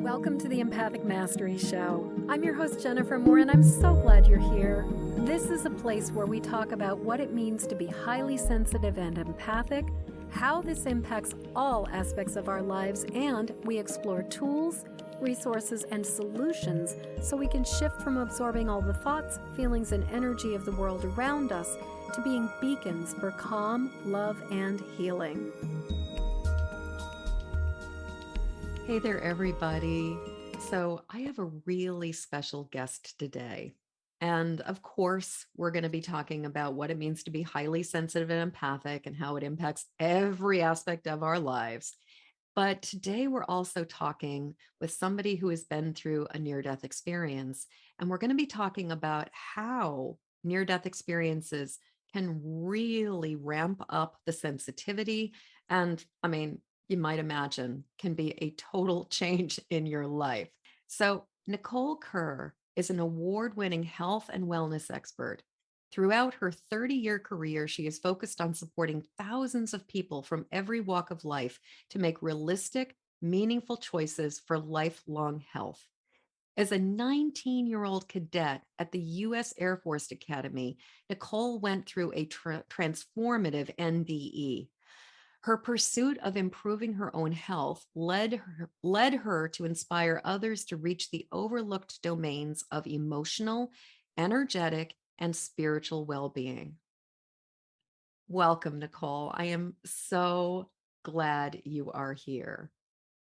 Welcome to the Empathic Mastery Show. I'm your host, Jennifer Moore, and I'm so glad you're here. This is a place where we talk about what it means to be highly sensitive and empathic, how this impacts all aspects of our lives, and we explore tools, resources, and solutions so we can shift from absorbing all the thoughts, feelings, and energy of the world around us to being beacons for calm, love, and healing. Hey there, everybody. So I have a really special guest today. And of course, we're going to be talking about what it means to be highly sensitive and empathic and how it impacts every aspect of our lives. But today we're also talking with somebody who has been through a near-death experience. And we're going to be talking about how near-death experiences can really ramp up the sensitivity. And you might imagine, can be a total change in your life. So, Nicole Kerr is an award-winning health and wellness expert. Throughout her 30-year career, she is focused on supporting thousands of people from every walk of life to make realistic, meaningful choices for lifelong health. As a 19-year-old cadet at the U.S. Air Force Academy, Nicole went through a transformative NDE. Her pursuit of improving her own health led her to inspire others to reach the overlooked domains of emotional, energetic, and spiritual well-being. Welcome, Nicole. I am so glad you are here.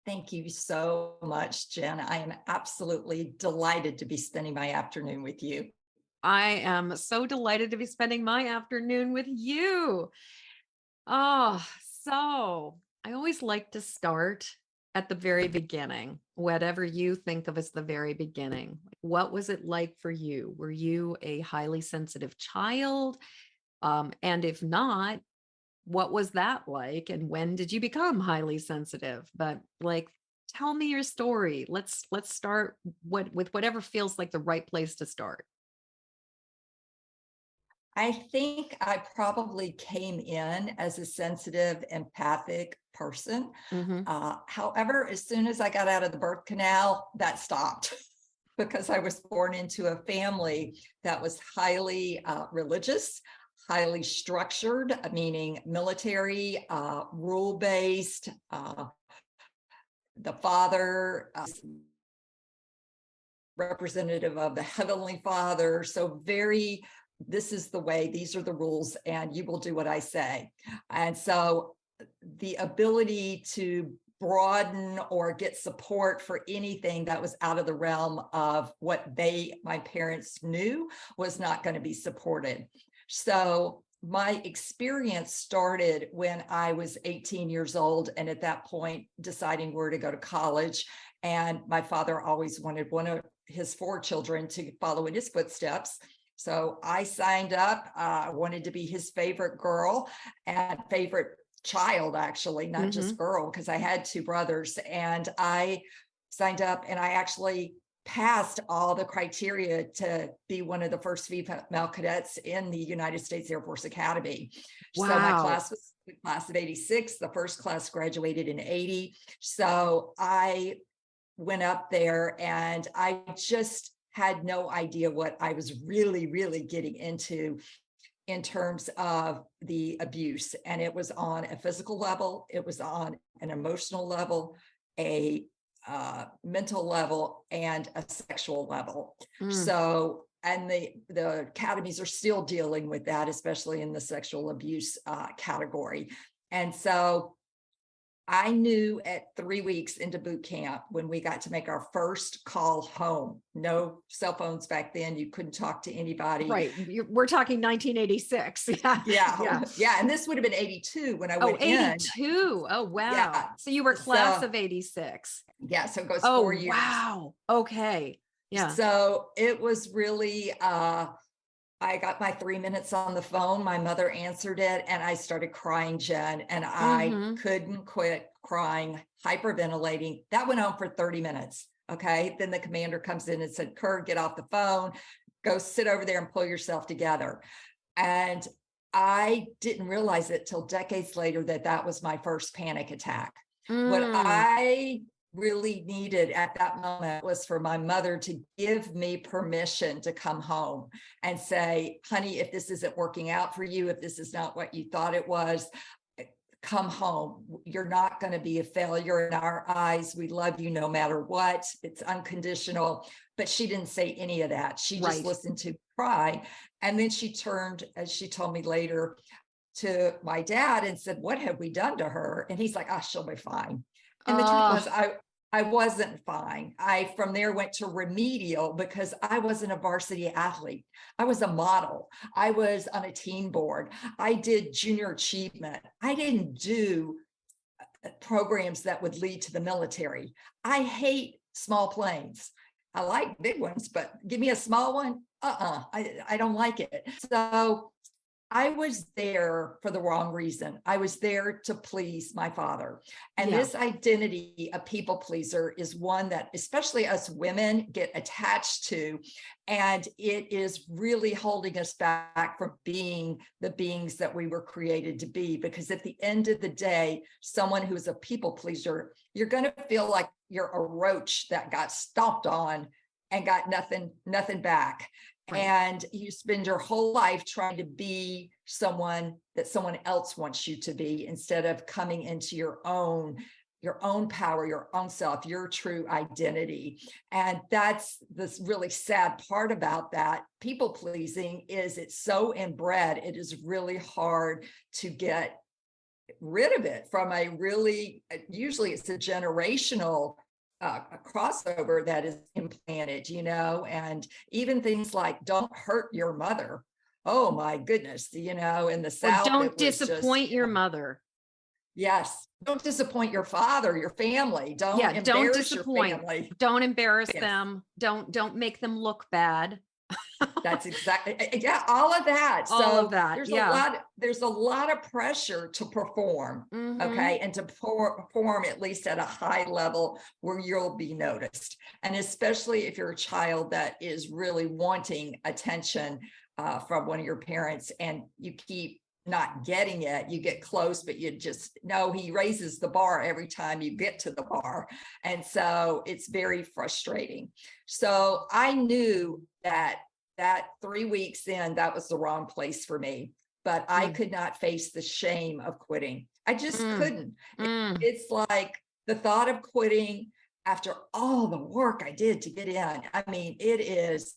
Thank you so much, Jen. I am absolutely delighted to be spending my afternoon with you. I am so delighted to be spending my afternoon with you. So I always like to start at the very beginning, whatever you think of as the very beginning. What was it like for you? Were you a highly sensitive child? And if not, what was that like? And when did you become highly sensitive? But tell me your story. Let's start with whatever feels like the right place to start. I think I probably came in as a sensitive, empathic person. Mm-hmm. However, as soon as I got out of the birth canal, that stopped because I was born into a family that was highly religious, highly structured, meaning military, rule-based. The father representative of the Heavenly Father. So this is the way, these are the rules, and you will do what I say. And so the ability to broaden or get support for anything that was out of the realm of what my parents knew was not going to be supported. So my experience started when I was 18 years old, and at that point deciding where to go to college. And my father always wanted one of his 4 children to follow in his footsteps. So I signed up. I wanted to be his favorite girl and favorite child, actually, not just girl, because I had 2 brothers. And I signed up, and I actually passed all the criteria to be one of the first female cadets in the United States Air Force Academy. Wow. So my class was the class of 86. The first class graduated in 80. So I went up there, and I just had no idea what I was really, really getting into in terms of the abuse. And it was on a physical level, it was on an emotional level, a mental level, and a sexual level. So, and the academies are still dealing with that, especially in the sexual abuse category. And so I knew at 3 weeks into boot camp, when we got to make our first call home, no cell phones back then, you couldn't talk to anybody. Right. We're talking 1986. Yeah. And this would have been 82 when I went 82. Oh, wow. Yeah. So you were class of 86. Yeah. So it goes 4 years. Wow. Okay. Yeah. So it was really, I got my 3 minutes on the phone. My mother answered it, and I started crying, Jen, and I couldn't quit crying, hyperventilating. That went on for 30 minutes. Okay. Then the commander comes in and said, Kerr, get off the phone, go sit over there and pull yourself together. And I didn't realize it till decades later that was my first panic attack. What I really needed at that moment was for my mother to give me permission to come home and say, honey, if this isn't working out for you, if this is not what you thought it was, come home. You're not going to be a failure in our eyes. We love you no matter what. It's unconditional. But she didn't say any of that. She just listened to cry. And then she turned, as she told me later, to my dad and said, what have we done to her? And he's like, oh, she'll be fine. And the truth was, I wasn't fine. I from there went to remedial because I wasn't a varsity athlete. I was a model. I was on a team board. I did junior achievement. I didn't do programs that would lead to the military. I hate small planes. I like big ones, but give me a small one. I don't like it. So I was there for the wrong reason. I was there to please my father. And this identity of people pleaser is one that especially us women get attached to. And it is really holding us back from being the beings that we were created to be. Because at the end of the day, someone who's a people pleaser, you're going to feel like you're a roach that got stomped on and got nothing back. Right. And you spend your whole life trying to be someone that someone else wants you to be instead of coming into your own power, your own self, your true identity. And that's this really sad part about that. People pleasing is it's so inbred. It is really hard to get rid of it from usually it's a generational a crossover that is implanted, and even things like don't hurt your mother. Oh my goodness, in the South. Don't disappoint your mother. Yes. Don't disappoint your father, your family. Don't embarrass your family. Don't embarrass them. Don't make them look bad. That's exactly, all of that. All of that. There's a lot of pressure to perform, okay, and to perform at least at a high level where you'll be noticed. And especially if you're a child that is really wanting attention from one of your parents and you keep not getting it, you get close, but you just know he raises the bar every time you get to the bar. And so it's very frustrating. So I knew that 3 weeks in, that was the wrong place for me, but I could not face the shame of quitting. I just couldn't. It's like the thought of quitting after all the work I did to get in. I mean, it is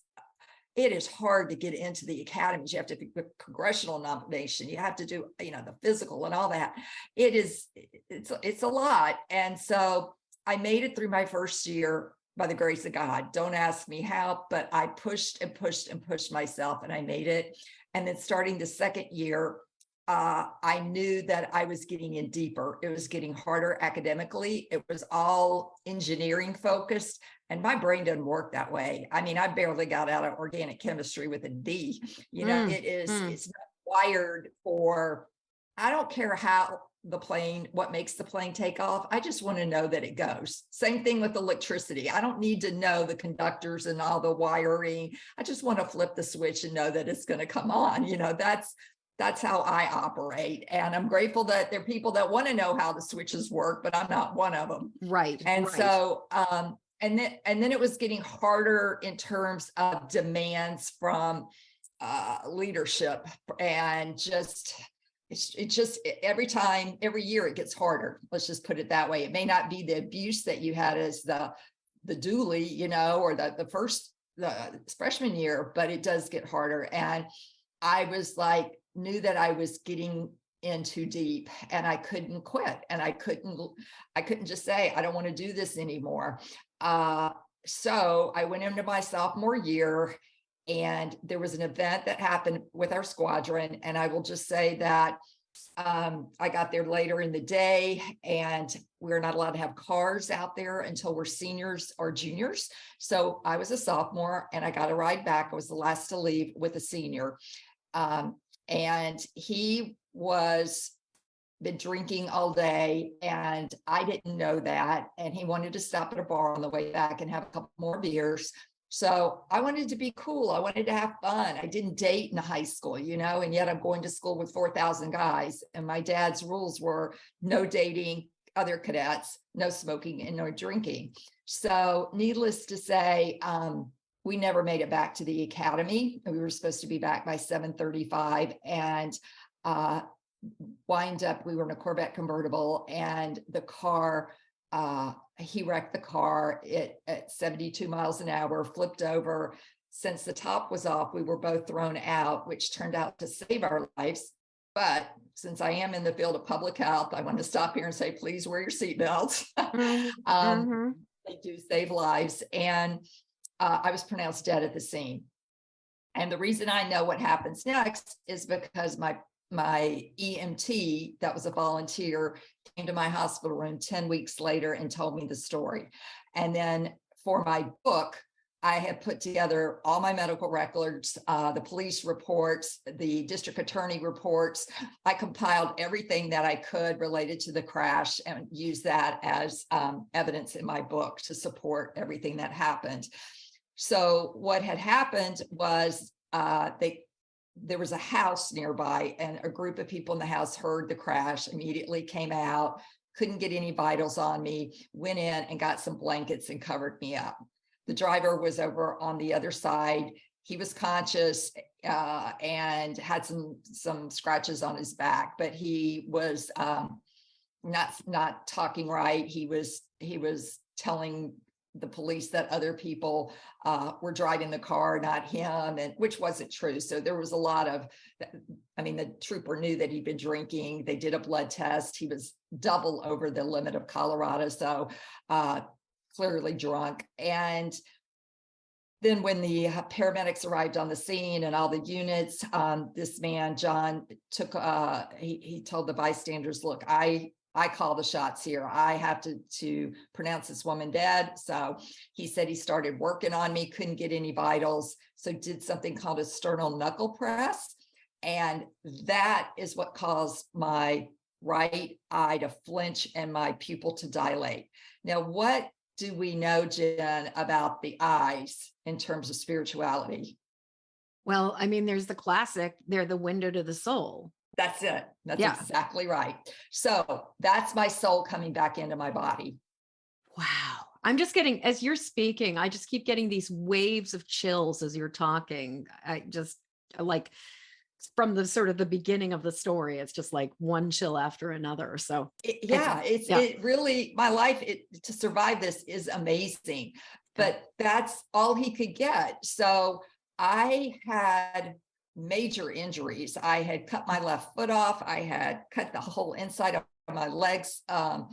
hard to get into the academies. You have to do a congressional nomination. You have to do, the physical and all that. It's a lot. And so I made it through my first year by the grace of God. Don't ask me how, but I pushed and pushed and pushed myself and I made it. And then starting the second year, I knew that I was getting in deeper. It was getting harder academically. It was all engineering focused. And my brain doesn't work that way. I mean, I barely got out of organic chemistry with a D. It's not wired for, I don't care what makes the plane take off. I just want to know that it goes. Same thing with electricity. I don't need to know the conductors and all the wiring. I just want to flip the switch and know that it's going to come on. That's how I operate. And I'm grateful that there are people that want to know how the switches work, but I'm not one of them. Right. And so, and then it was getting harder in terms of demands from leadership, and every year it gets harder. Let's just put it that way. It may not be the abuse that you had as the dually, or the freshman year, but it does get harder. And I was knew that I was getting in too deep and I couldn't quit, and I couldn't just say, I don't want to do this anymore. So I went into my sophomore year, and there was an event that happened with our squadron. And I will just say that I got there later in the day, and we're not allowed to have cars out there until we're seniors or juniors. So I was a sophomore and I got a ride back. I was the last to leave with a senior. And he was been drinking all day, and I didn't know that. And he wanted to stop at a bar on the way back and have a couple more beers. So I wanted to be cool. I wanted to have fun. I didn't date in high school, and yet I'm going to school with 4,000 guys. And my dad's rules were no dating, other cadets, no smoking and no drinking. So needless to say, we never made it back to the academy. We were supposed to be back by 7:35, and wind up, we were in a Corvette convertible, and the car, he wrecked the car at 72 miles an hour, flipped over. Since the top was off, we were both thrown out, which turned out to save our lives. But since I am in the field of public health, I want to stop here and say, please wear your seatbelts. They do save lives. And I was pronounced dead at the scene. And the reason I know what happens next is because my EMT, that was a volunteer, came to my hospital room 10 weeks later and told me the story. And then for my book, I had put together all my medical records, the police reports, the district attorney reports. I compiled everything that I could related to the crash and used that as evidence in my book to support everything that happened. So what had happened was there was a house nearby, and a group of people in the house heard the crash, immediately came out, couldn't get any vitals on me, went in and got some blankets and covered me up. The driver was over on the other side. He was conscious and had some scratches on his back, but he was not talking right. He was telling the police that other people were driving the car, not him, and which wasn't true. So there was a lot of, the trooper knew that he'd been drinking. They did a blood test. He was double over the limit of Colorado. So clearly drunk. And then when the paramedics arrived on the scene and all the units, this man, John, took, he told the bystanders, look, I call the shots here. I have to pronounce this woman dead. So he said he started working on me, couldn't get any vitals. So did something called a sternal knuckle press. And that is what caused my right eye to flinch and my pupil to dilate. Now, what do we know, Jen, about the eyes in terms of spirituality? Well, there's the classic, they're the window to the soul. That's it. That's exactly right. So that's my soul coming back into my body. Wow. I'm just getting, as you're speaking, I just keep getting these waves of chills as you're talking. I just like from the sort of the beginning of the story, it's just like one chill after another. So it really, my life to survive this is amazing, but that's all he could get. So I had major injuries. I had cut my left foot off. I had cut the whole inside of my legs, a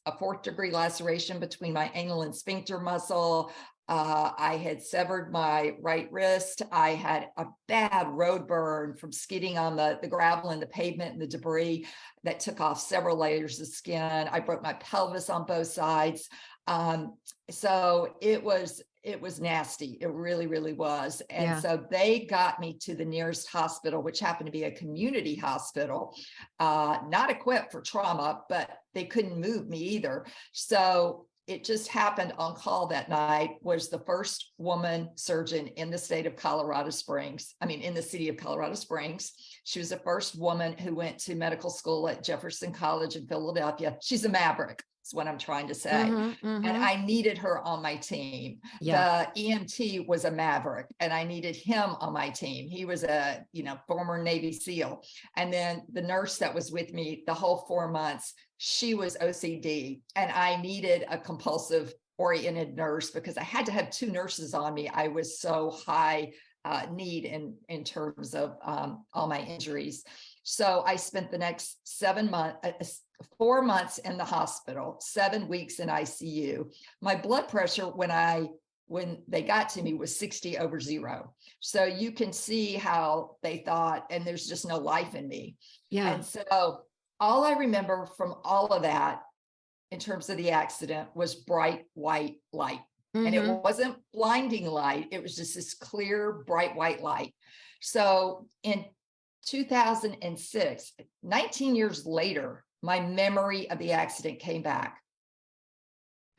4th degree laceration between my anal and sphincter muscle. I had severed my right wrist. I had a bad road burn from skidding on the gravel and the pavement and the debris that took off several layers of skin. I broke my pelvis on both sides. So it was nasty. It really, really was. And so they got me to the nearest hospital, which happened to be a community hospital, not equipped for trauma, but they couldn't move me either. So it just happened on call that night was the first woman surgeon in the state of Colorado Springs. In the city of Colorado Springs. She was the first woman who went to medical school at Jefferson College in Philadelphia. She's a maverick. Is what I'm trying to say. And I needed her on my team. The EMT was a maverick, and I needed him on my team. He was a former Navy SEAL. And then the nurse that was with me the whole 4 months, she was OCD, and I needed a compulsive oriented nurse because I had to have 2 nurses on me. I was so high need in terms of all my injuries. So I spent the next 4 months in the hospital, 7 weeks in ICU. My blood pressure when they got to me was 60/0. So you can see how they thought, and there's just no life in me. And so all I remember from all of that in terms of the accident was bright white light. And it wasn't blinding light. It was just this clear, bright white light. So in 2006, 19 years later, my memory of the accident came back.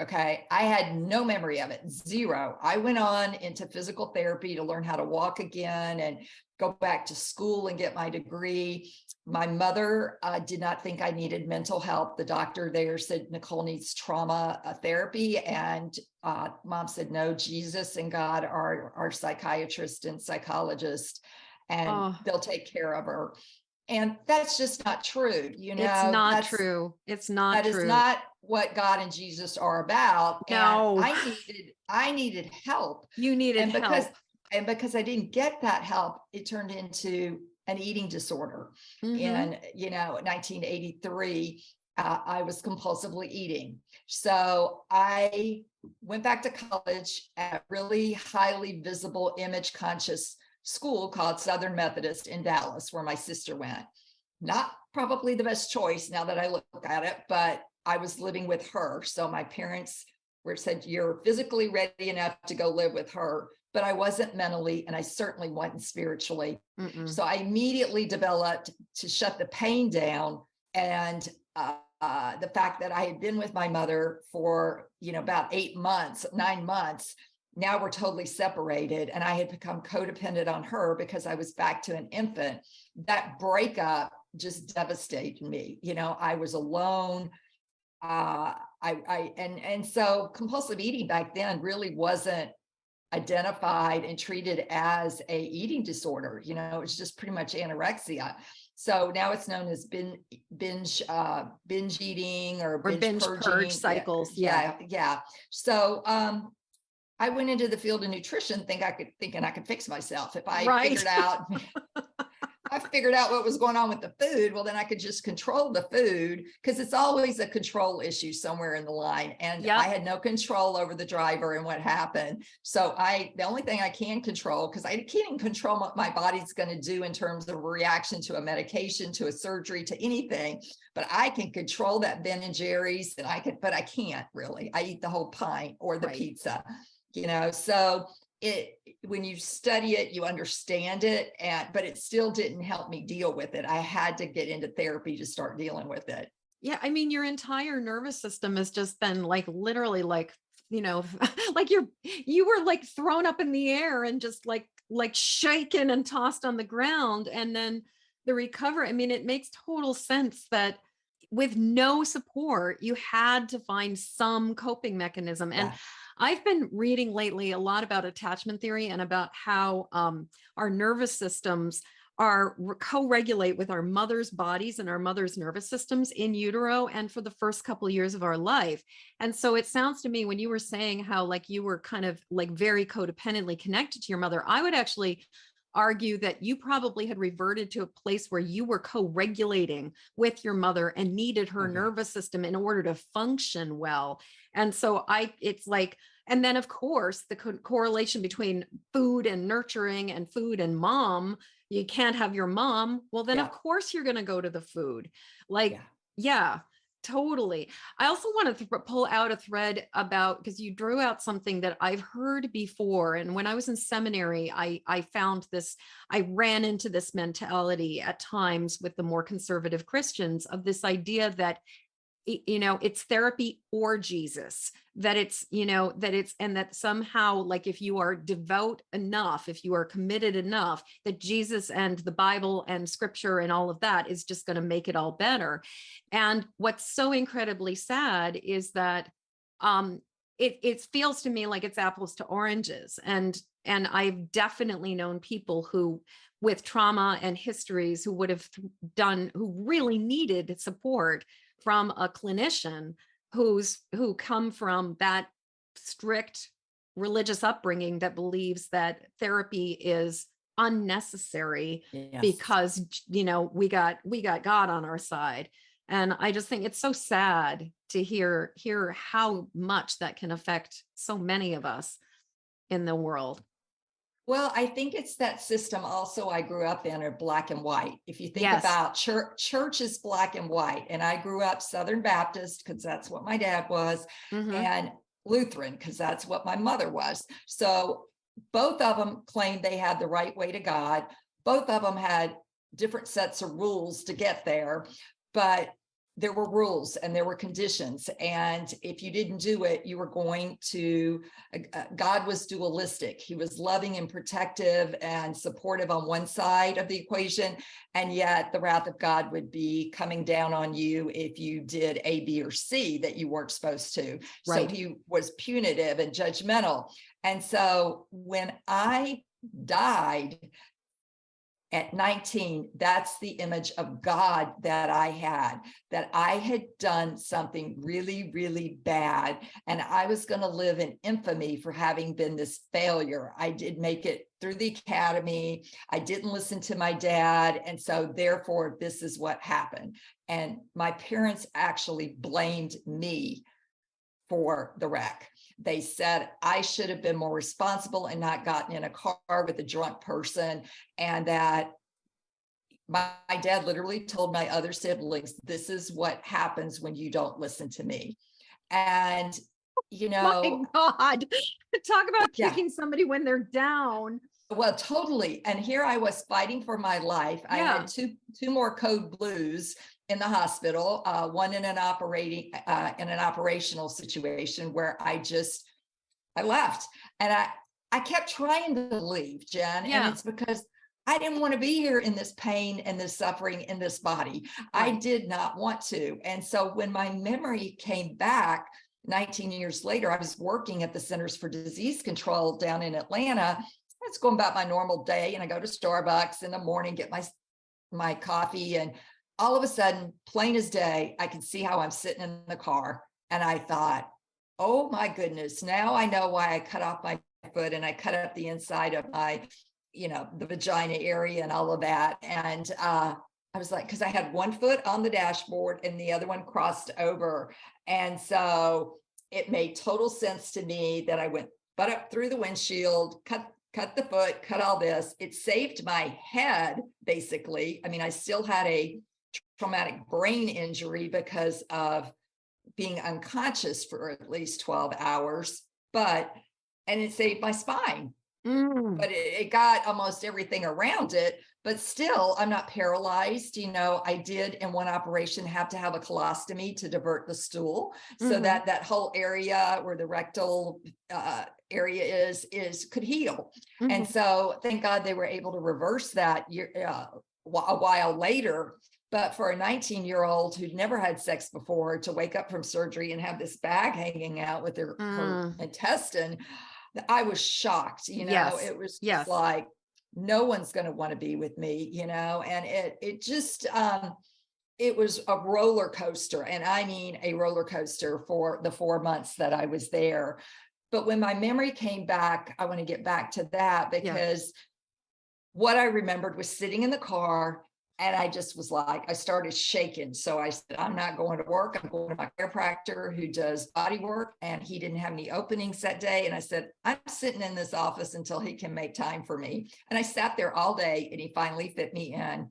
Okay. I had no memory of it, 0. I went on into physical therapy to learn how to walk again and go back to school and get my degree. My mother did not think I needed mental help. The doctor there said Nicole needs trauma therapy. And mom said, no, Jesus and God are our psychiatrist and psychologist, and they'll take care of her. And that's just not true. It's not true. It's not that true. is not what God and Jesus are about. No. And I needed help. You needed help. And because I didn't get that help, it turned into an eating disorder. In 1983, I was compulsively eating. So I went back to college at a really highly visible, image conscious school called Southern Methodist in Dallas, where my sister went. Not probably the best choice now that I look at it, but I was living with her. So my parents said, you're physically ready enough to go live with her, but I wasn't mentally, and I certainly wasn't spiritually. So I immediately developed to shut the pain down. And the fact that I had been with my mother for, about 9 months, now we're totally separated, and I had become codependent on her because I was back to an infant. That breakup just devastated me. I was alone. And so compulsive eating back then really wasn't identified and treated as a eating disorder. It was just pretty much anorexia. So now it's known as binge eating or binge purge cycles. Yeah. So I went into the field of nutrition thinking I could fix myself. If I figured out what was going on with the food, well, then I could just control the food, because it's always a control issue somewhere in the line. And I had no control over the driver and what happened. So the only thing I can control, because I can't even control what my body's going to do in terms of a reaction to a medication, to a surgery, to anything, but I can control that Ben and Jerry's, but I can't really. I eat the whole pint or the pizza. So when you study it, you understand it, but it still didn't help me deal with it. I had to get into therapy to start dealing with it. Yeah. I mean, your entire nervous system has just been literally like you were like thrown up in the air and just like shaken and tossed on the ground. And then the recovery, I mean, it makes total sense that with no support, you had to find some coping mechanism. And I've been reading lately a lot about attachment theory and about how our nervous systems co-regulate with our mother's bodies and our mother's nervous systems in utero and for the first couple of years of our life. And so it sounds to me, when you were saying how you were kind of very codependently connected to your mother, I would actually argue that you probably had reverted to a place where you were co-regulating with your mother and needed her nervous system in order to function well. And so and then of course the correlation between food and nurturing and food and mom, you can't have your mom. Well, then of course you're going to go to the food. Totally. I also want to pull out a thread about, because you drew out something that I've heard before. And when I was in seminary, I found this, I ran into this mentality at times with the more conservative Christians of this idea that, it's therapy or Jesus, that it's, and that somehow, if you are devout enough, if you are committed enough, that Jesus and the Bible and scripture and all of that is just going to make it all better. And what's so incredibly sad is that it feels to me like it's apples to oranges. And I've definitely known people who, with trauma and histories, who who really needed support from a clinician who come from that strict religious upbringing that believes that therapy is unnecessary because, we got God on our side. And I just think it's so sad to hear how much that can affect so many of us in the world. Well, I think it's that system also I grew up in, are black and white. If you think about church is black and white. And I grew up Southern Baptist because that's what my dad was, and Lutheran because that's what my mother was. So both of them claimed they had the right way to God. Both of them had different sets of rules to get there. But there were rules and there were conditions. And if you didn't do it, you were going to, God was dualistic. He was loving and protective and supportive on one side of the equation. And yet the wrath of God would be coming down on you if you did A, B, or C that you weren't supposed to. Right. So he was punitive and judgmental. And so when I died, at 19, that's the image of God that I had done something really, really bad. And I was going to live in infamy for having been this failure. I did make it through the academy. I didn't listen to my dad. And so therefore, this is what happened. And my parents actually blamed me for the wreck. They said I should have been more responsible and not gotten in a car with a drunk person. And that my dad literally told my other siblings, this is what happens when you don't listen to me. And, you know, My God, talk about Yeah. kicking somebody when they're down. well, totally. And here I was fighting for my life. I Yeah. had two more code blues in the hospital, one in an operational situation where I left. And I kept trying to leave, Jen. Yeah. And it's because I didn't want to be here in this pain and this suffering in this body. I Right. did not want to. And so when my memory came back 19 years later, I was working at the Centers for Disease Control down in Atlanta. I was going about my normal day, and I go to Starbucks in the morning, get my coffee, and all of a sudden, plain as day, I can see how I'm sitting in the car. And I thought, oh my goodness, now I know why I cut off my foot and I cut up the inside of my, the vagina area and all of that. And I was like, because I had one foot on the dashboard and the other one crossed over. And so it made total sense to me that I went butt up through the windshield, cut the foot, cut all this. It saved my head, basically. I mean, I still had a traumatic brain injury because of being unconscious for at least 12 hours, and it saved my spine. But it got almost everything around it. But still, I'm not paralyzed. I did in one operation have to have a colostomy to divert the stool, so that whole area where the rectal area is could heal. And so thank God they were able to reverse that a while later. But for a 19-year-old who'd never had sex before to wake up from surgery and have this bag hanging out with her intestine, I was shocked. Yes. It was just Yes. like, no one's going to want to be with me, and it just, it was a roller coaster. And I mean, a roller coaster for the 4 months that I was there. But when my memory came back, I want to get back to that because what I remembered was sitting in the car. And I just was like, I started shaking. So I said, I'm not going to work. I'm going to my chiropractor who does body work. And he didn't have any openings that day. And I said, I'm sitting in this office until he can make time for me. And I sat there all day and he finally fit me in.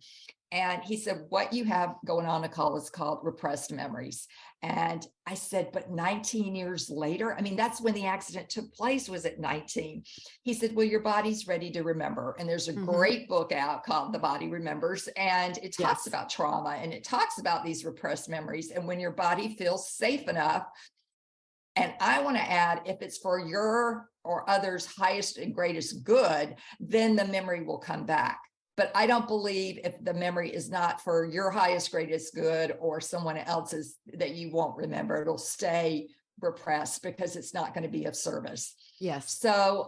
And he said, what you have going on, Nicole, is called repressed memories. And I said, but 19 years later, I mean, that's when the accident took place, was at 19. He said, well, your body's ready to remember. And there's a great book out called The Body Remembers. And it talks about trauma and it talks about these repressed memories. And when your body feels safe enough, and I want to add, if it's for your or others' highest and greatest good, then the memory will come back. But I don't believe if the memory is not for your highest, greatest good or someone else's, that you won't remember. It'll stay repressed because it's not going to be of service. Yes. So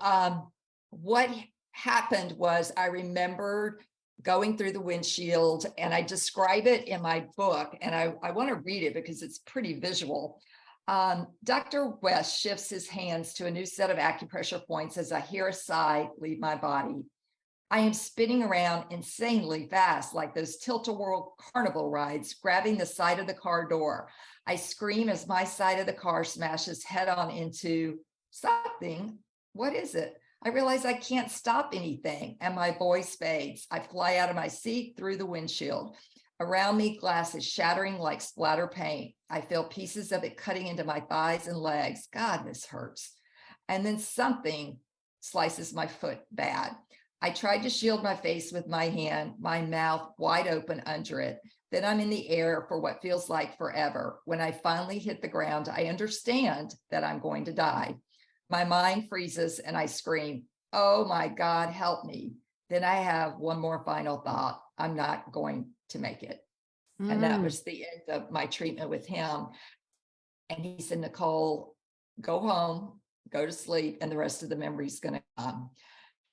what happened was I remembered going through the windshield, and I describe it in my book. And I want to read it because it's pretty visual. Dr. West shifts his hands to a new set of acupressure points as I hear a sigh leave my body. I am spinning around insanely fast, like those tilt-a-whirl carnival rides, grabbing the side of the car door. I scream as my side of the car smashes head on into something. What is it? I realize I can't stop anything, and my voice fades. I fly out of my seat through the windshield. Around me, glass is shattering like splatter paint. I feel pieces of it cutting into my thighs and legs. God, this hurts. And then something slices my foot bad. I tried to shield my face with my hand, my mouth wide open under it. Then I'm in the air for what feels like forever. When I finally hit the ground, I understand that I'm going to die. My mind freezes and I scream, oh my God, help me. Then I have one more final thought. I'm not going to make it. And that was the end of my treatment with him. And he said, Nicole, go home, go to sleep, and the rest of the memory is going to come.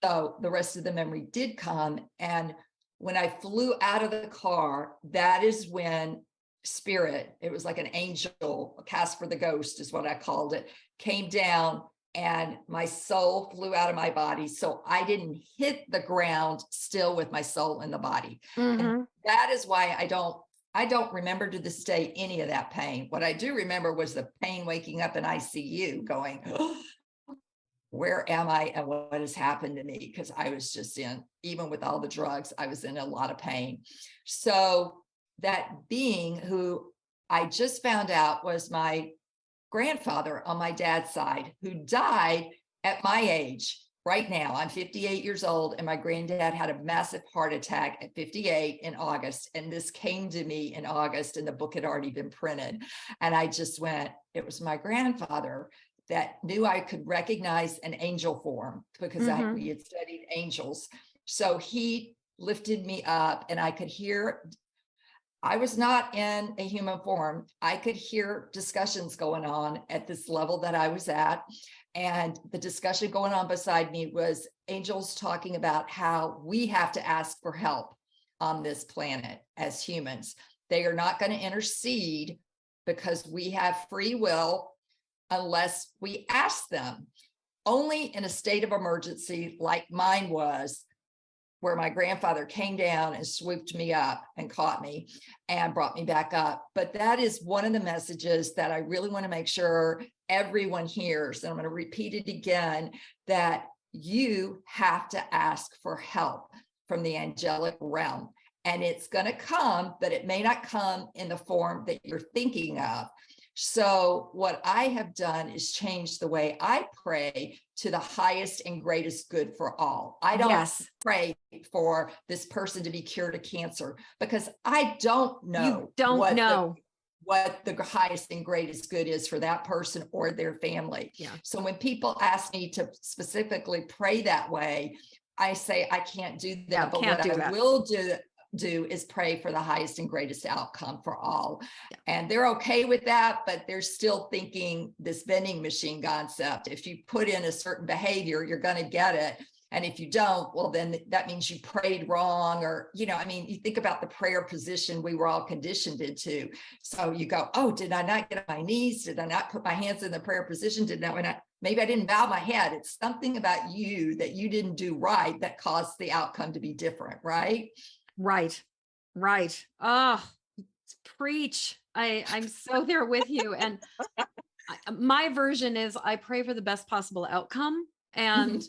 So the rest of the memory did come. And when I flew out of the car, that is when spirit, it was like an angel, Casper the ghost is what I called it, came down and my soul flew out of my body. So I didn't hit the ground still with my soul in the body. And that is why I don't remember to this day any of that pain. What I do remember was the pain waking up in ICU going, oh, where am I and what has happened to me? Because I was just even with all the drugs, I was in a lot of pain. So that being who I just found out was my grandfather on my dad's side, who died at my age. Right now, I'm 58 years old, and my granddad had a massive heart attack at 58 in August. And this came to me in August, and the book had already been printed. And I just went, it was my grandfather that knew I could recognize an angel form because we had studied angels. So he lifted me up and I could hear, I was not in a human form. I could hear discussions going on at this level that I was at. And the discussion going on beside me was angels talking about how we have to ask for help on this planet as humans. They are not going to intercede because we have free will unless we ask them. Only in a state of emergency like mine was, where my grandfather came down and swooped me up and caught me and brought me back up. But that is one of the messages that I really want to make sure everyone hears. And I'm going to repeat it again, that you have to ask for help from the angelic realm. And it's going to come, but it may not come in the form that you're thinking of. So what I have done is change the way I pray to the highest and greatest good for all. I don't pray for this person to be cured of cancer because I don't know what the highest and greatest good is for that person or their family. Yeah. So when people ask me to specifically pray that way, I say I can't do that. But what I will do is pray for the highest and greatest outcome for all. Yeah. And they're okay with that, but they're still thinking this vending machine concept. If you put in a certain behavior, you're going to get it. And if you don't, well, then that means you prayed wrong, or, you think about the prayer position we were all conditioned into. So you go, oh, did I not get on my knees? Did I not put my hands in the prayer position? Maybe I didn't bow my head. It's something about you that you didn't do right that caused the outcome to be different, right? Right. Oh, preach. I'm so there with you. And my version is I pray for the best possible outcome and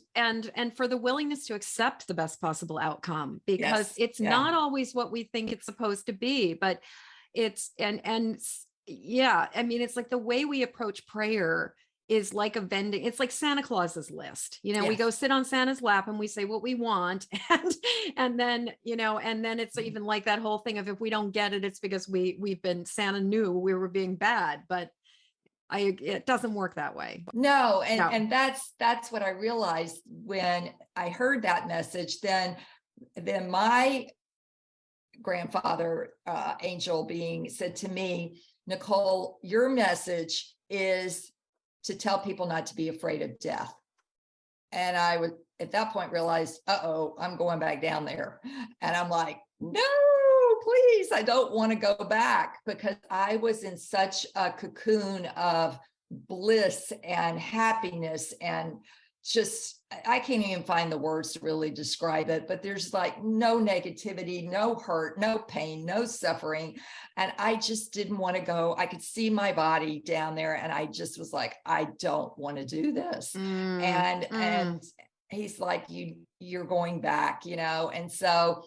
for the willingness to accept the best possible outcome, because it's not always what we think it's supposed to be, but it's, it's like the way we approach prayer is like it's like Santa Claus's list. We go sit on Santa's lap and we say what we want. And then it's even like that whole thing of, if we don't get it, it's because Santa knew we were being bad, but it doesn't work that way. No. And that's what I realized when I heard that message. Then my grandfather, angel being, said to me, Nicole, your message is to tell people not to be afraid of death. And I would, at that point, realize, I'm going back down there. And I'm like, no, please, I don't want to go back, because I was in such a cocoon of bliss and happiness, and just, I can't even find the words to really describe it, but there's like no negativity, no hurt, no pain, no suffering. And I just didn't want to go. I could see my body down there, and I just was like, I don't want to do this. And he's like, you're going back, and so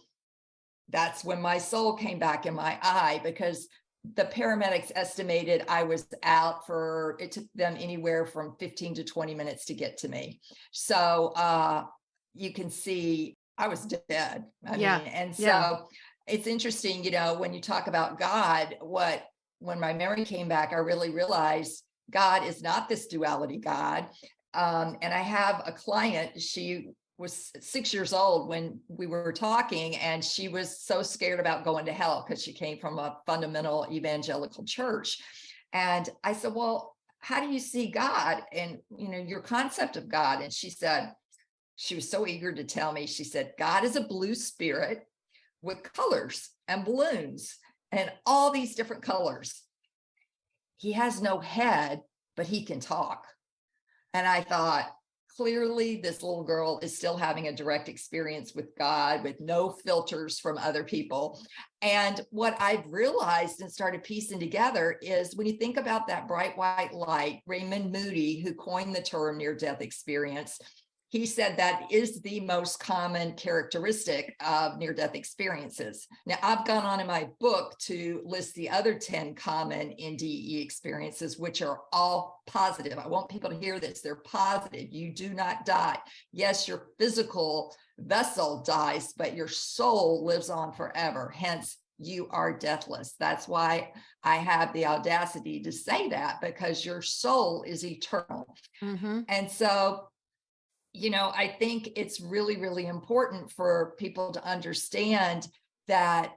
that's when my soul came back in my eye, because the paramedics estimated I was out it took them anywhere from 15 to 20 minutes to get to me. So you can see I was dead. I Yeah. mean, and Yeah. so it's interesting, when you talk about God, when my memory came back, I really realized God is not this duality God. And I have a client, she was 6 years old when we were talking, and she was so scared about going to hell because she came from a fundamental evangelical church. And I said, well, how do you see God and, your concept of God? And she was so eager to tell me, she said, God is a blue spirit with colors and balloons and all these different colors. He has no head, but he can talk. And I thought, clearly this little girl is still having a direct experience with God with no filters from other people. And what I've realized and started piecing together is when you think about that bright white light, Raymond Moody, who coined the term near-death experience, he said that is the most common characteristic of near-death experiences. Now, I've gone on in my book to list the other 10 common NDE experiences, which are all positive. I want people to hear this. They're positive. You do not die. Yes, your physical vessel dies, but your soul lives on forever. Hence, you are deathless. That's why I have the audacity to say that, because your soul is eternal. Mm-hmm. And so, I think it's really, really important for people to understand that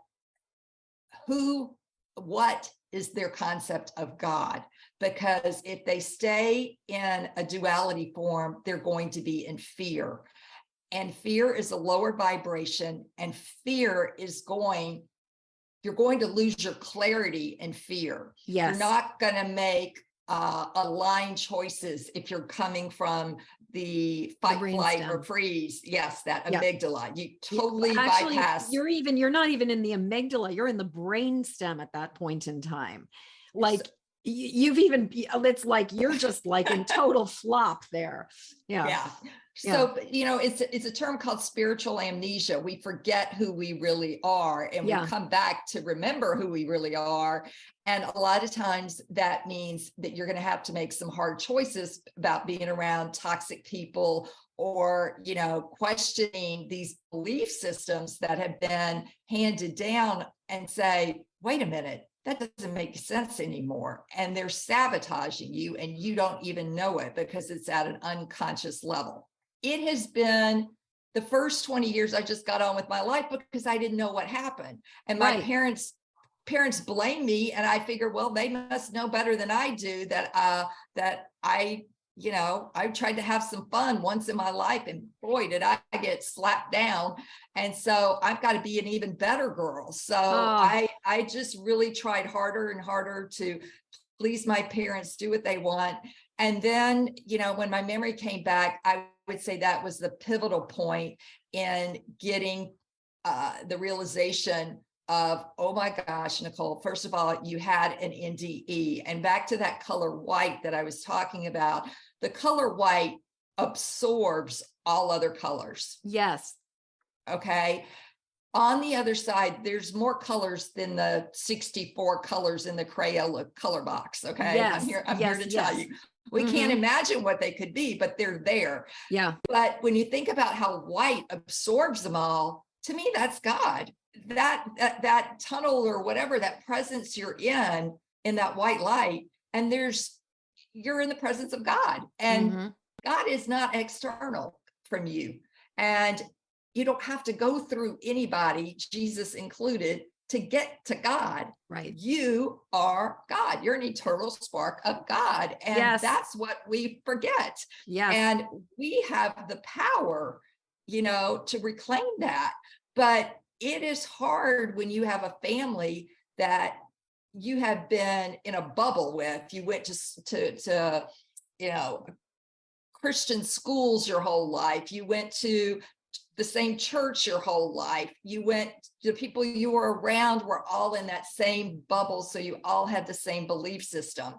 what is their concept of God? Because if they stay in a duality form, they're going to be in fear. And fear is a lower vibration, and fear is you're going to lose your clarity in fear. Yes. You're not going to make aligned choices if you're coming from the fight, flight, or freeze. Yes, that amygdala. You totally bypass. You're not even in the amygdala. You're in the brain stem at that point in time. Like it's like you're just like in total flop there. Yeah. So, it's a term called spiritual amnesia. We forget who we really are, and we come back to remember who we really are. And a lot of times that means that you're going to have to make some hard choices about being around toxic people, or, questioning these belief systems that have been handed down, and say, wait a minute, that doesn't make sense anymore. And they're sabotaging you, and you don't even know it because it's at an unconscious level. It has been the first 20 years I just got on with my life because I didn't know what happened. And my parents blame me, and I figure, well, they must know better than I do that I tried to have some fun once in my life, and boy, did I get slapped down. And so I've got to be an even better girl. So I just really tried harder and harder to please my parents, do what they want. And then, when my memory came back, I would say that was the pivotal point in getting the realization of, oh my gosh, Nicole, first of all, you had an NDE. And back to that color white that I was talking about, the color white absorbs all other colors. Yes. Okay. On the other side, there's more colors than the 64 colors in the Crayola color box. Okay. Yes. I'm here to tell you. We can't imagine what they could be, but they're there. Yeah. But when you think about how white absorbs them all, to me, that's God. That tunnel or whatever, that presence you're in that white light, and you're in the presence of God, and God is not external from you. And you don't have to go through anybody, Jesus included, to get to God. Right. You are God. You're an eternal spark of God. And that's what we forget. Yes. And we have the power, to reclaim that. But it is hard when you have a family that you have been in a bubble with. You went to Christian schools your whole life. You went to the same church your whole life. The people you were around were all in that same bubble. So you all had the same belief system.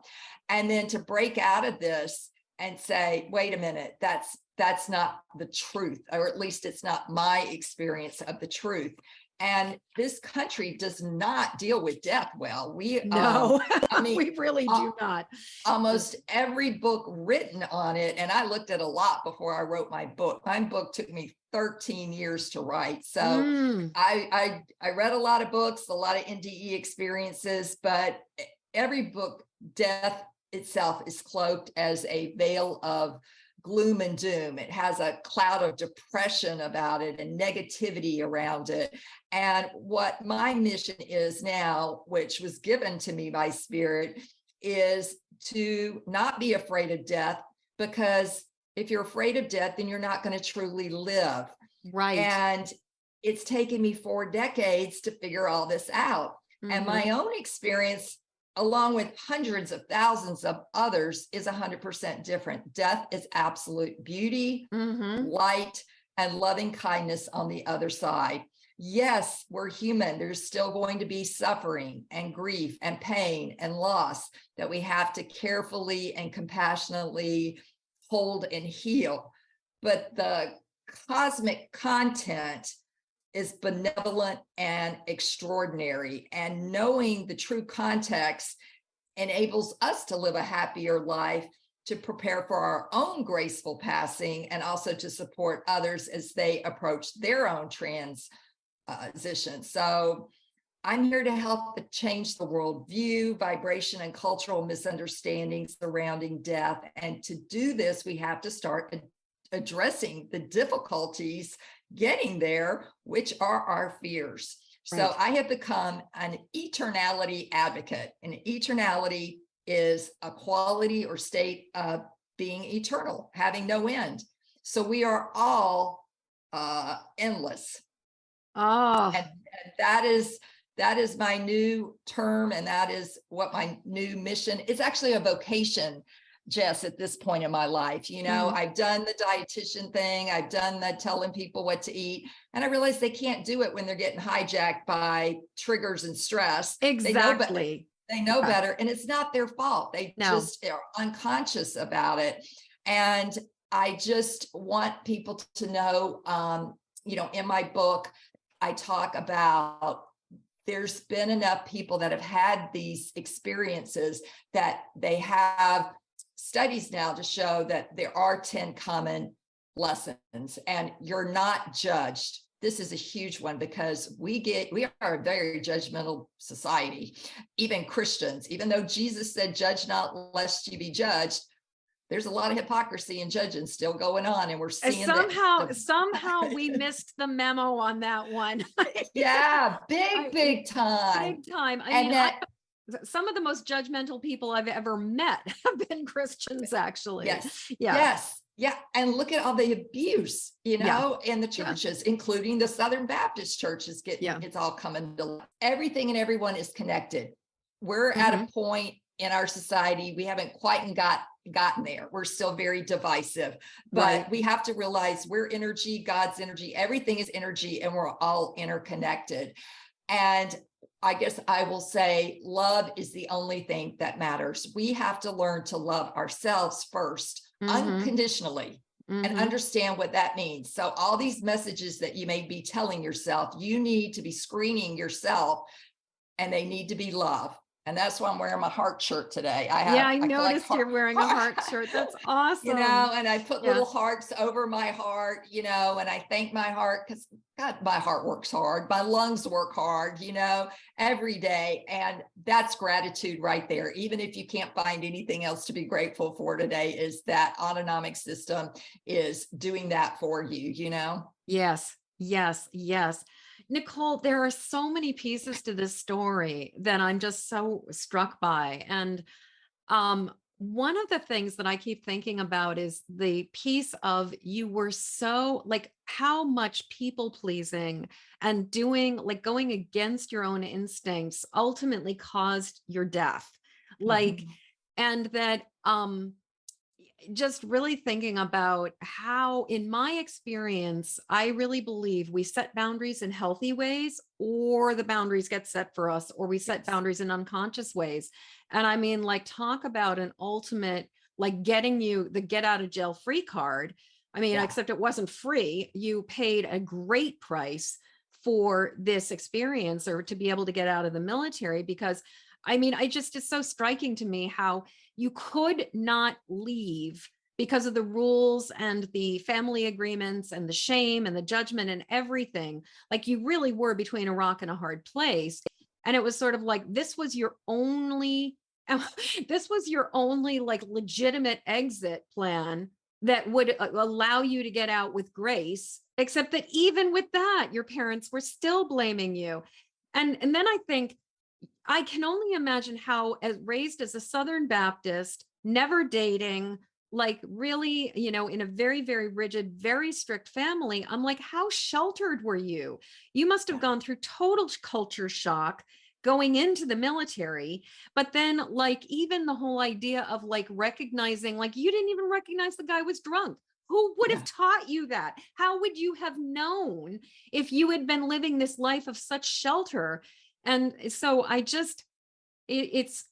And then to break out of this and say, wait a minute, that's not the truth, or at least it's not my experience of the truth. And this country does not deal with death well. No, I mean, we really do not. Almost every book written on it, and I looked at a lot before I wrote my book. My book took me 13 years to write. So I read a lot of books, a lot of NDE experiences, but every book, death itself is cloaked as a veil of gloom and doom. It has a cloud of depression about it and negativity around it. And what my mission is now, which was given to me by Spirit, is to not be afraid of death, because if you're afraid of death, then you're not going to truly live. Right. And it's taken me 4 decades to figure all this out. And my own experience, along with hundreds of thousands of others, is 100% different. Death is absolute beauty, light, and loving kindness on the other side. Yes, we're human. There's still going to be suffering and grief and pain and loss that we have to carefully and compassionately hold and heal. But the cosmic content is benevolent and extraordinary. And knowing the true context enables us to live a happier life, to prepare for our own graceful passing, and also to support others as they approach their own transition. So I'm here to help change the worldview, vibration, and cultural misunderstandings surrounding death. And to do this, we have to start addressing the difficulties getting there, which are our fears. Right. So I have become an eternality advocate, and eternality is a quality or state of being eternal, having no end. So we are all endless. And that is my new term, and that is what my new mission is. Actually a vocation, Jess, at this point in my life. You know, I've done the dietitian thing, I've done the telling people what to eat, and I realize they can't do it when they're getting hijacked by triggers and stress. Exactly. They know better, and it's not their fault. They just are unconscious about it. And I just want people to know, you know, in my book, I talk about there's been enough people that have had these experiences that they have studies now to show that there are 10 common lessons, and you're not judged. This is a huge one, because we are a very judgmental society, even Christians. Even though Jesus said, judge not lest you be judged, there's a lot of hypocrisy and judging still going on, and we're seeing somehow we missed the memo on that one. Yeah, big time. Big time. I mean, some of the most judgmental people I've ever met have been Christians, actually. Yes. Yeah. Yes. Yeah. And look at all the abuse, you know, in the churches, including the Southern Baptist churches. It's all coming to everything, and everyone is connected. We're at a point in our society, we haven't quite gotten there. We're still very divisive, but we have to realize we're energy, God's energy, everything is energy, and we're all interconnected. And I guess I will say love is the only thing that matters. We have to learn to love ourselves first, unconditionally, and understand what that means. So all these messages that you may be telling yourself, you need to be screening yourself, and they need to be love. And that's why I'm wearing my heart shirt today. I noticed you're wearing a heart shirt. That's awesome. You know, and I put little hearts over my heart, you know, and I thank my heart, because God, my heart works hard. My lungs work hard, you know, every day. And that's gratitude right there. Even if you can't find anything else to be grateful for today, is that autonomic system is doing that for you, you know? Yes. Nicole, there are so many pieces to this story that I'm just so struck by. And one of the things that I keep thinking about is the piece of, you were so, like, how much people pleasing and going against your own instincts ultimately caused your death. Like, and that, just really thinking about how, in my experience, I really believe we set boundaries in healthy ways, or the boundaries get set for us, or we set boundaries in unconscious ways. And I mean, like, talk about an ultimate, like, getting you the get out of jail free card. I mean, except it wasn't free. You paid a great price for this experience or to be able to get out of the military. Because I mean, it's so striking to me how you could not leave because of the rules and the family agreements and the shame and the judgment and everything. Like you really were between a rock and a hard place. And it was sort of like, this was your only like legitimate exit plan that would allow you to get out with grace, except that even with that, your parents were still blaming you. And then I think, I can only imagine how, as raised as a Southern Baptist, never dating, like really, in a very, very rigid, very strict family, I'm like, how sheltered were you? You must have gone through total culture shock going into the military. But then like, even the whole idea of like recognizing, like you didn't even recognize the guy was drunk. Who would have taught you that? How would you have known if you had been living this life of such shelter? And so it's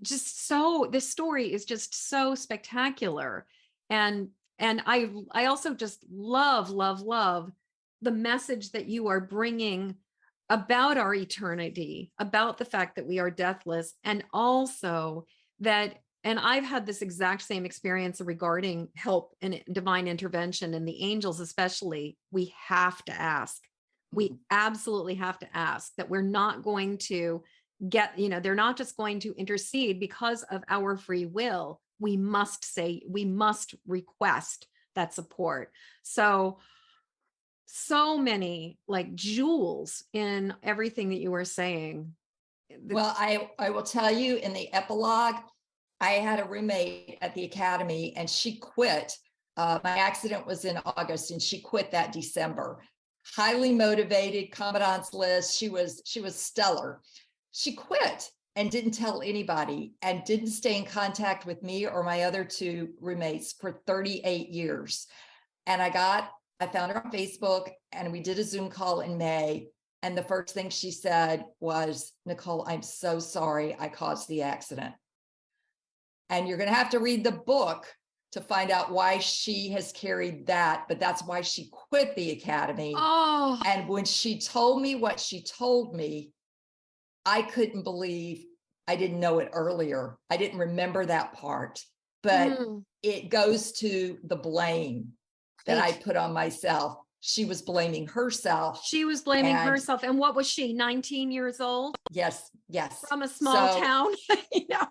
just so, this story is just so spectacular. And I also just love the message that you are bringing about our eternity, about the fact that we are deathless, and also that, and I've had this exact same experience regarding help and divine intervention and the angels, especially. We have to ask. We absolutely have to ask that we're not going to get, they're not just going to intercede because of our free will. We must request that support. So many like jewels in everything that you were saying. Well, I will tell you, in the epilogue, I had a roommate at the academy and she quit. My accident was in August and she quit that December. Highly motivated, commandant's list. She was stellar. She quit and didn't tell anybody and didn't stay in contact with me or my other two roommates for 38 years. And I found her on Facebook and we did a Zoom call in May. And the first thing she said was, Nicole, I'm so sorry I caused the accident. And you're going to have to read the book to find out why she has carried that, but that's why she quit the academy. Oh. And when she told me what she told me, I couldn't believe I didn't know it earlier. I didn't remember that part, but it goes to the blame that I put on myself. She was blaming herself. She was blaming herself. And what was she, 19 years old? Yes. From a small town.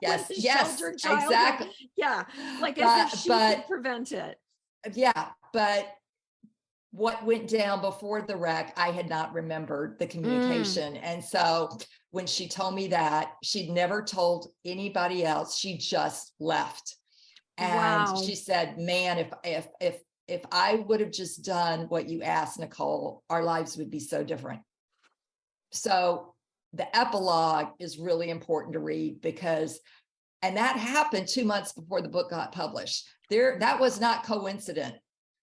Yes, exactly. Yeah. Like as if she could prevent it. Yeah. But what went down before the wreck, I had not remembered the communication. And so when she told me that, she'd never told anybody else. She just left. And she said, man, if I would have just done what you asked, Nicole, our lives would be so different. So the epilogue is really important to read and that happened 2 months before the book got published. That was not coincident.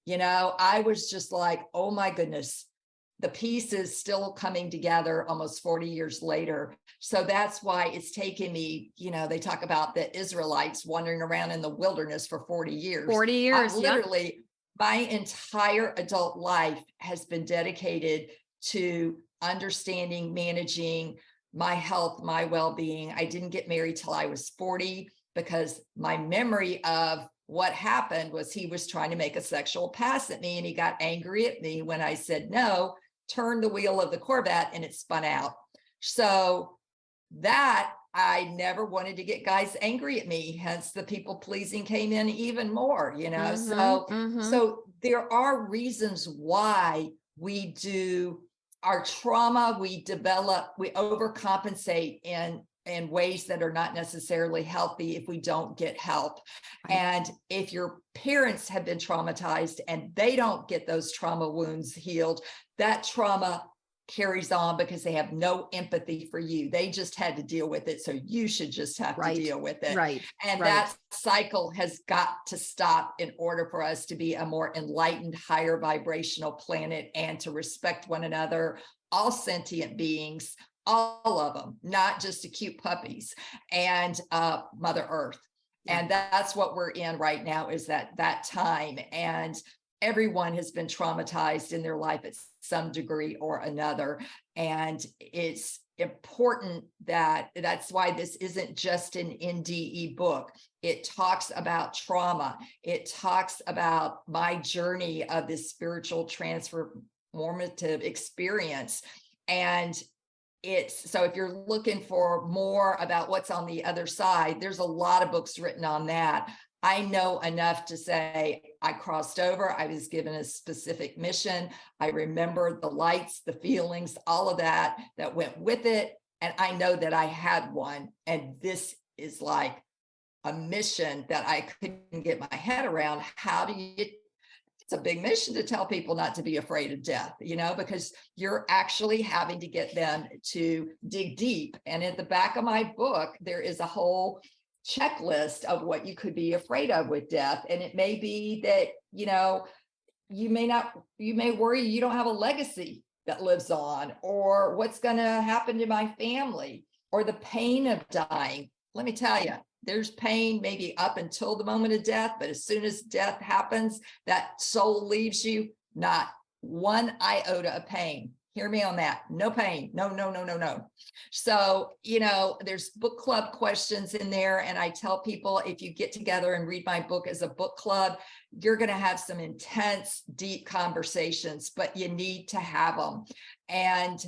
I was just like, oh my goodness, the pieces still coming together almost 40 years later. So that's why it's taken me, they talk about the Israelites wandering around in the wilderness for 40 years. 40 years. Literally, my entire adult life has been dedicated to understanding, managing my health, my well-being. I didn't get married till I was 40 because my memory of what happened was he was trying to make a sexual pass at me and he got angry at me when I said no, turned the wheel of the Corvette and it spun out. So that I never wanted to get guys angry at me. Hence the people pleasing came in even more, So there are reasons why we do our trauma. We overcompensate in ways that are not necessarily healthy if we don't get help. Right. And if your parents have been traumatized and they don't get those trauma wounds healed, that trauma carries on because they have no empathy for you. They just had to deal with it. So you should just have to deal with it. Right. And that cycle has got to stop in order for us to be a more enlightened, higher vibrational planet and to respect one another, all sentient beings, all of them, not just the cute puppies, and Mother Earth. And that's what we're in right now, is that time. And everyone has been traumatized in their life at some degree or another. And it's important that's why this isn't just an NDE book. It talks about trauma. It talks about my journey of this spiritual transformative experience. And so if you're looking for more about what's on the other side, there's a lot of books written on that. I know enough to say I crossed over. I was given a specific mission. I remember the lights, the feelings, all of that went with it. And I know that I had one. And this is like a mission that I couldn't get my head around. How do you, it's a big mission to tell people not to be afraid of death, because you're actually having to get them to dig deep. And at the back of my book, there is a whole checklist of what you could be afraid of with death. And it may be that, you may worry you don't have a legacy that lives on, or what's going to happen to my family, or the pain of dying. Let me tell you, there's pain maybe up until the moment of death, but as soon as death happens, that soul leaves you, not one iota of pain. Hear me on that. No pain. No. So, there's book club questions in there. And I tell people, if you get together and read my book as a book club, you're going to have some intense, deep conversations, but you need to have them. And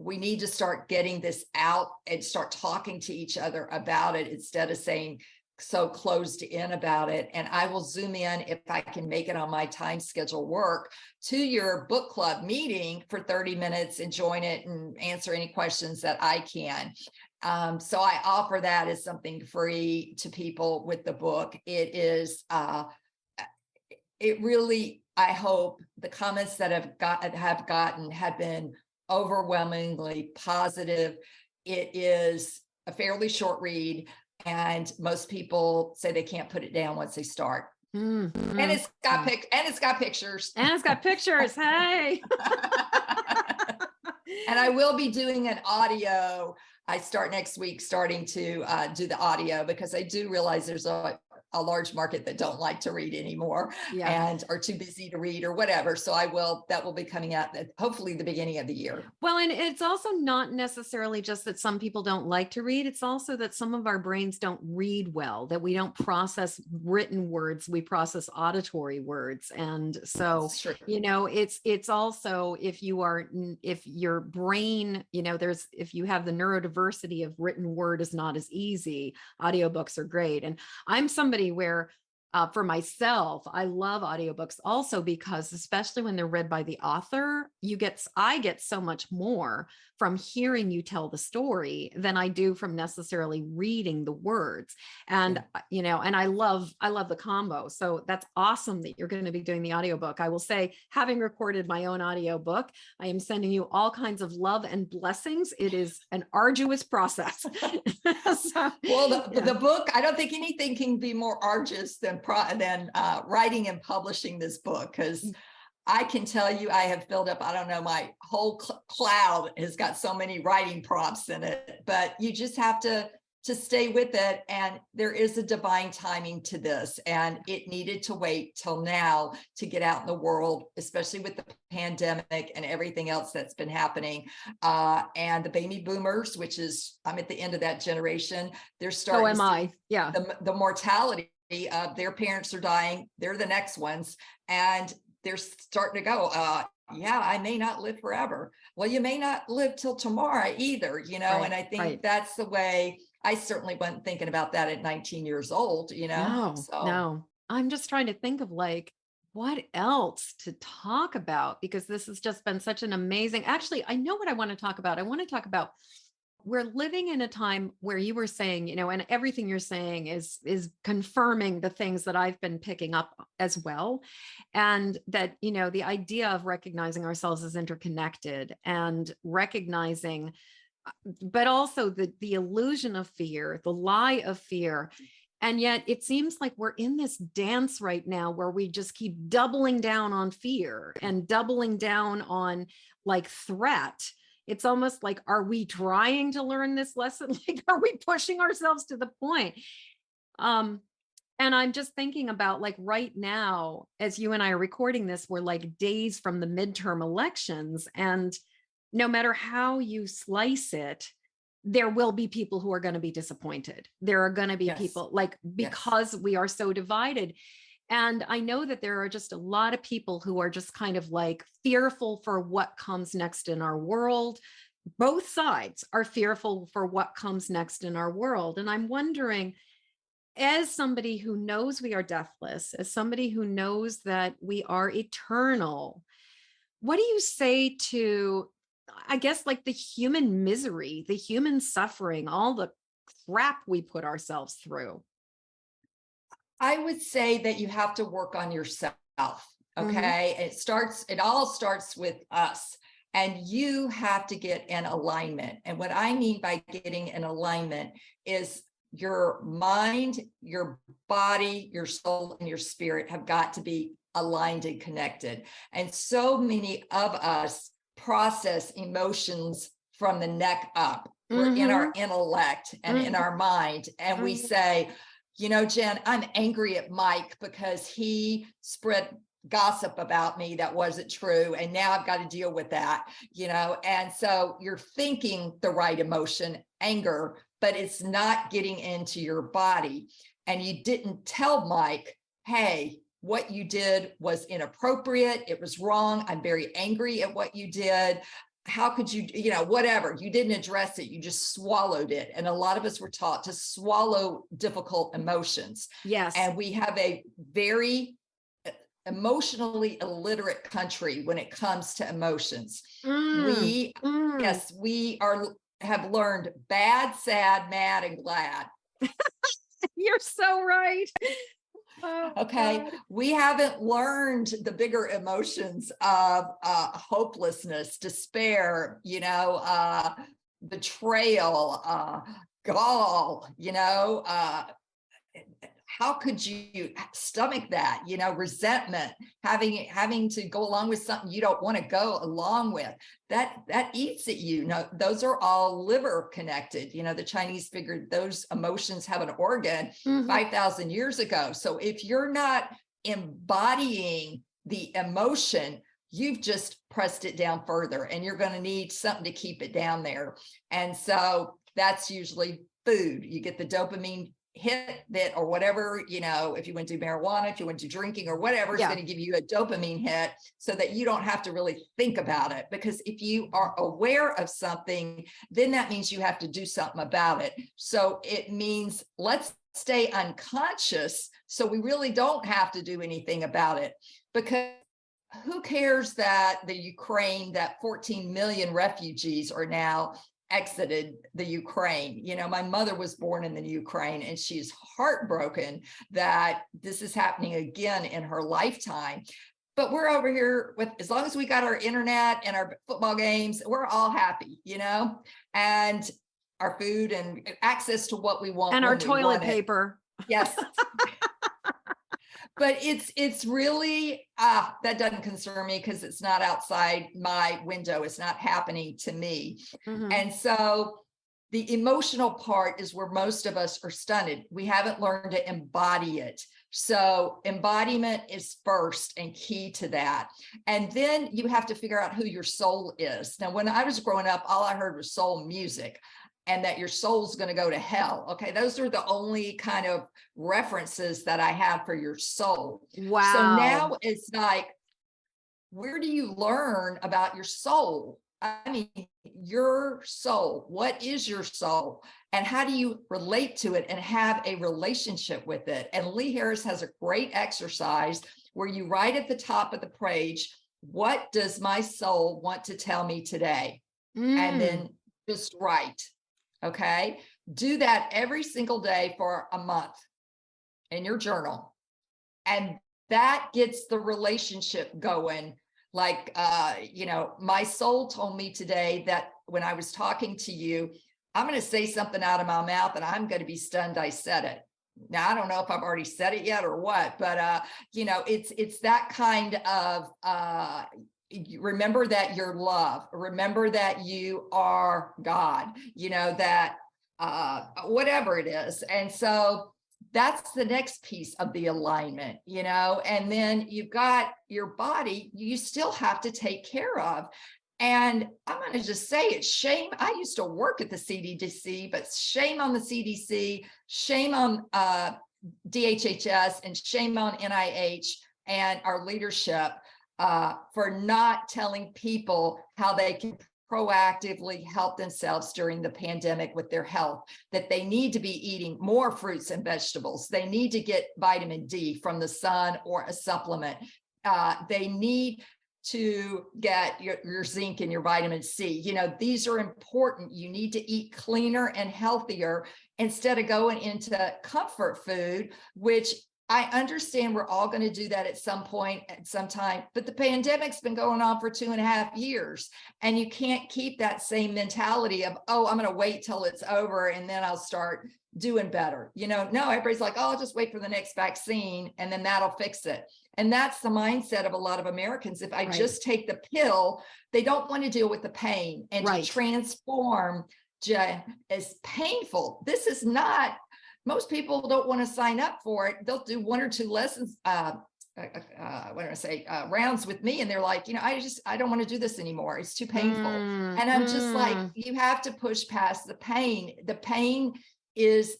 we need to start getting this out and start talking to each other about it instead of saying so closed in about it. And I will zoom in, if I can make it on my time schedule work, to your book club meeting for 30 minutes and join it and answer any questions that I can. So I offer that as something free to people with the book. It is, it really, I hope the comments that have gotten have been overwhelmingly positive. It is a fairly short read, and most people say they can't put it down once they start. Mm-hmm. And it's got pictures. And it's got pictures. Hey. And I will be doing an audio. I start next week starting to do the audio, because I do realize there's a large market that don't like to read anymore, and are too busy to read or whatever. So that will be coming out hopefully the beginning of the year. Well, and it's also not necessarily just that some people don't like to read. It's also that some of our brains don't read well, that we don't process written words. We process auditory words. And so, it's also, if your brain, if you have the neurodiversity of written word is not as easy, audiobooks are great. And I'm somebody where for myself, I love audiobooks also, because especially when they're read by the author, I get so much more from hearing you tell the story than I do from necessarily reading the words. And, and I love the combo. So that's awesome that you're going to be doing the audiobook. I will say, having recorded my own audiobook, I am sending you all kinds of love and blessings. It is an arduous process. The book, I don't think anything can be more arduous than writing and publishing this book, because I can tell you, I have filled up, I don't know, my whole cloud has got so many writing prompts in it, but you just have to stay with it. And there is a divine timing to this, and it needed to wait till now to get out in the world, especially with the pandemic and everything else that's been happening. And the baby boomers, which is, I'm at the end of that generation, they're starting to see the mortality of their parents are dying. They're the next ones. And they're starting to go, I may not live forever. Well, you may not live till tomorrow either, right, and I think that's the way I certainly wasn't thinking about that at 19 years old, No, I'm just trying to think of what else to talk about, because this has just been such an amazing, actually, I know what I want to talk about. I want to talk about, we're living in a time where you were saying, and everything you're saying is confirming the things that I've been picking up as well. And that, the idea of recognizing ourselves as interconnected and recognizing, but also the illusion of fear, the lie of fear. And yet it seems like we're in this dance right now where we just keep doubling down on fear and doubling down on threat. It's almost like, are we trying to learn this lesson? Are we pushing ourselves to the point? And I'm just thinking about like right now, as you and I are recording this, we're like days from the midterm elections. And no matter how you slice it, there will be people who are going to be disappointed. There are going to be Yes. people like, Yes. because we are so divided. And I know that there are just a lot of people who are just kind of like fearful for what comes next in our world. Both sides are fearful for what comes next in our world. And I'm wondering, as somebody who knows we are deathless, as somebody who knows that we are eternal, what do you say to, I guess, like the human misery, the human suffering, all the crap we put ourselves through? I would say that you have to work on yourself. Mhm. Okay. It all starts with us. And you have to get in alignment. And what I mean by getting in alignment is your mind, your body, your soul, and your spirit have got to be aligned and connected. And so many of us process emotions from the neck up. We're in our Mhm. intellect and in Mhm. our mind, and we Mhm. say, you know, Jen, I'm angry at Mike because he spread gossip about me that wasn't true. And now I've got to deal with that, you know? And so you're thinking the right emotion, anger, but it's not getting into your body. And you didn't tell Mike, hey, what you did was inappropriate. It was wrong. I'm very angry at what you did. How could you, you know, whatever, you didn't address it, you just swallowed it. And a lot of us were taught to swallow difficult emotions. Yes. And we have a very emotionally illiterate country when it comes to emotions. Mm. We, Mm. yes, we have learned bad, sad, mad, and glad. You're so right. Oh Okay, God. we haven't learned the bigger emotions of hopelessness, despair, you know, betrayal, gall, you know, how could you stomach that, you know, resentment, having to go along with something you don't want to go along with, that eats at you. No, those are all liver connected. You know, the Chinese figured those emotions have an organ Mhm. 5,000 years ago. So if you're not embodying the emotion, you've just pressed it down further, and you're going to need something to keep it down there. And so that's usually food. You get the dopamine hit that, or whatever, you know, if you went to marijuana, if you went to drinking or whatever, it's Yeah. going to give you a dopamine hit so that you don't have to really think about it. Because if you are aware of something, then that means you have to do something about it. So it means let's stay unconscious so we really don't have to do anything about it. Because who cares that the Ukraine, that 14 million refugees are now exited the Ukraine? You know, my mother was born in the Ukraine, and she's heartbroken that this is happening again in her lifetime. But we're over here with, as long as we got our internet and our football games, we're all happy, you know, and our food and access to what we want And our when we toilet want it. paper. Yes. But it's really that doesn't concern me because it's not outside my window. It's not happening to me. Mhm. And so the emotional part is where most of us are stunted. We haven't learned to embody it. So embodiment is first and key to that. And then you have to figure out who your soul is. Now, when I was growing up, all I heard was soul music, and that your soul's going to go to hell. Okay, those are the only kind of references that I have for your soul. So Wow. now it's like, where do you learn about your soul? I mean, your soul, what is your soul? And how do you relate to it and have a relationship with it? And Lee Harris has a great exercise where you write at the top of the page, what does my soul want to tell me today? And Mm. then just write. Okay. Do that every single day for a month in your journal. And that gets the relationship going. Like, you know, my soul told me today that when I was talking to you, I'm going to say something out of my mouth and I'm going to be stunned I said it. Now, I don't know if I've already said it yet or what, but, you know, it's that kind of, remember that you're love, remember that you are God, you know, that, whatever it is. And so that's the next piece of the alignment, and then you've got your body you still have to take care of. And I'm going to just say it, shame. I used to work at the CDC, but shame on the CDC, shame on DHHS, and shame on NIH and our leadership for not telling people how they can proactively help themselves during the pandemic with their health, that they need to be eating more fruits and vegetables. They need to get vitamin D from the sun or a supplement. They need to get your zinc and your vitamin C. These are important. You need to eat cleaner and healthier instead of going into comfort food, which I understand we're all going to do that at some point, at some time, but the pandemic's been going on for 2.5 years, and you can't keep that same mentality of, oh, I'm going to wait till it's over and then I'll start doing better. No, everybody's like, oh, I'll just wait for the next vaccine and then that'll fix it. And that's the mindset of a lot of Americans. If I just take the pill, they don't want to deal with the pain and to transform is painful. This is not. Most people don't want to sign up for it. They'll do 1 or 2 lessons, rounds with me. And they're like, I don't want to do this anymore. It's too painful. And I'm just like, you have to push past the pain. The pain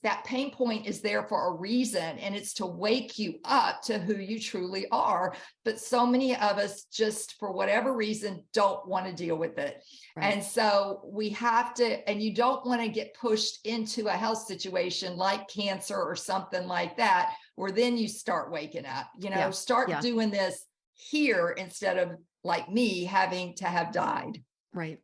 that pain point is there for a reason, and it's to wake you up to who you truly are. But so many of us just, for whatever reason, don't want to deal with it. And so we have to, and you don't want to get pushed into a health situation like cancer or something like that, where then you start waking up, start doing this here instead of like me having to have died. Right.